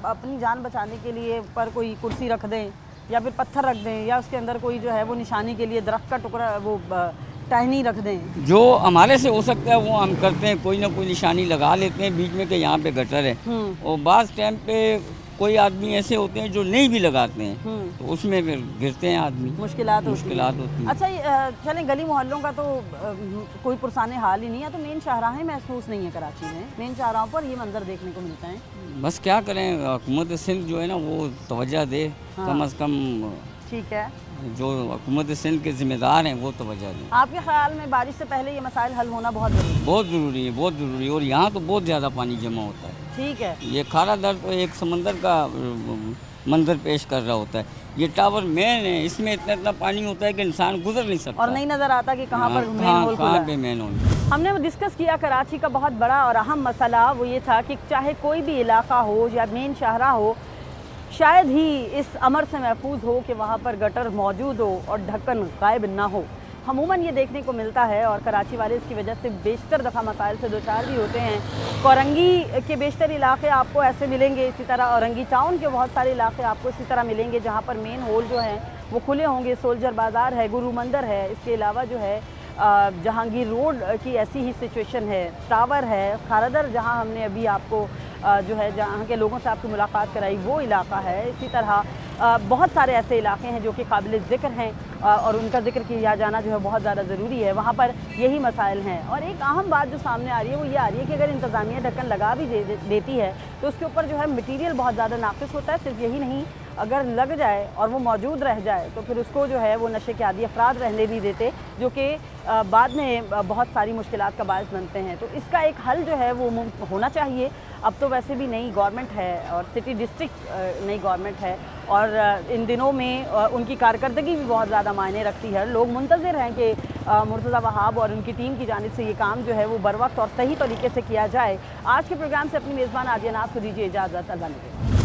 अपनी जान बचाने के लिए पर कोई कुर्सी रख दें या फिर पत्थर रख दें, या उसके अंदर कोई जो है वो निशानी के लिए दरख्त का टुकड़ा, वो टहनी रख दें? जो हमारे से हो सकता है वो हम करते हैं, कोई ना कोई निशानी लगा लेते हैं बीच में कि यहाँ पे गटर है। और बाज़ टाइम पे कोई आदमी ऐसे होते हैं जो नहीं भी लगाते हैं, तो उसमें फिर गिरते हैं आदमी, मुश्किलात होती हैं। अच्छा, चलें, गली मोहल्लों का तो कोई पुरसाने हाल ही नहीं है, तो मेन शाहराहें महसूस नहीं है कराची में, मेन शाहराहों पर ये मंजर देखने को मिलता है। बस क्या करें, हुकूमत सिंध जो है ना वो तवज्जो दे, कम अज़ कम। ठीक है, जो हुकूमत सिंध के ज़िम्मेदार हैं वो तवज्जो दें। आपके ख्याल में बारिश से पहले ये मसाइल हल होना बहुत ज़रूरी है? बहुत ज़रूरी है, बहुत ज़रूरी है। और यहाँ तो बहुत ज़्यादा पानी जमा होता है। ठीक है। ये खारा दर तो एक समंदर का मंजर पेश कर रहा होता है। ये टावर मेन है, इसमें इतना पानी होता है कि इंसान गुजर नहीं सकता, और नहीं नज़र आता कि कहाँ पर मेन होल खुला कहाँ पे मेन होल। हमने डिस्कस किया कराची का बहुत बड़ा और अहम मसला, वो ये था कि चाहे कोई भी इलाका हो या मेन शाहरा हो, शायद ही इस अमर से महफूज हो कि वहाँ पर गटर मौजूद हो और ढक्कन गायब ना हो। अमूमन ये देखने को मिलता है और कराची वाले इसकी वजह से बेशतर दफ़ा मसाइल से दो चार भी होते हैं। कोरंगी के बेशतर इलाके आपको ऐसे मिलेंगे, इसी तरह औरंगी टाउन के बहुत सारे इलाके आपको इसी तरह मिलेंगे जहाँ पर मेन होल जो हैं वो खुले होंगे। सोल्जर बाज़ार है, गुरु मंदिर है, इसके अलावा जो है जहांगीर रोड की ऐसी ही सिचुएशन है, टावर है, खारादर जहाँ हमने अभी आपको जो है जहाँ के लोगों से आपकी मुलाकात कराई वो इलाका है। इसी तरह बहुत सारे ऐसे इलाके हैं जो कि काबिल ज़िक्र हैं और उनका जिक्र किया जाना जो है बहुत ज़्यादा ज़रूरी है। वहाँ पर यही मसाइल हैं। और एक अहम बात जो सामने आ रही है वो ये आ रही है कि अगर इंतज़ामिया ढक्कन लगा भी देती है तो उसके ऊपर जो है मटीरियल बहुत ज़्यादा नाक़िस होता है। सिर्फ यही नहीं, अगर लग जाए और वो मौजूद रह जाए तो फिर उसको जो है वो नशे के आदी अफराद रहने नहीं देते, जो कि बाद में बहुत सारी मुश्किलात का बायस बनते हैं। तो इसका एक हल जो है वो होना चाहिए। अब तो वैसे भी नई गवर्नमेंट है और सिटी डिस्ट्रिक्ट नई गवर्नमेंट है और इन दिनों में उनकी कारकर्दगी भी बहुत ज़्यादा मायने रखती है। लोग मुंतज़िर हैं कि मुर्तज़ा वहाब और उनकी टीम की जानिब से ये काम जो है वो बर वक्त और सही तरीके से किया जाए। आज के प्रोग्राम से अपनी मेज़बान आदिया नाज़ को दीजिए इजाज़त। अल्लाह ने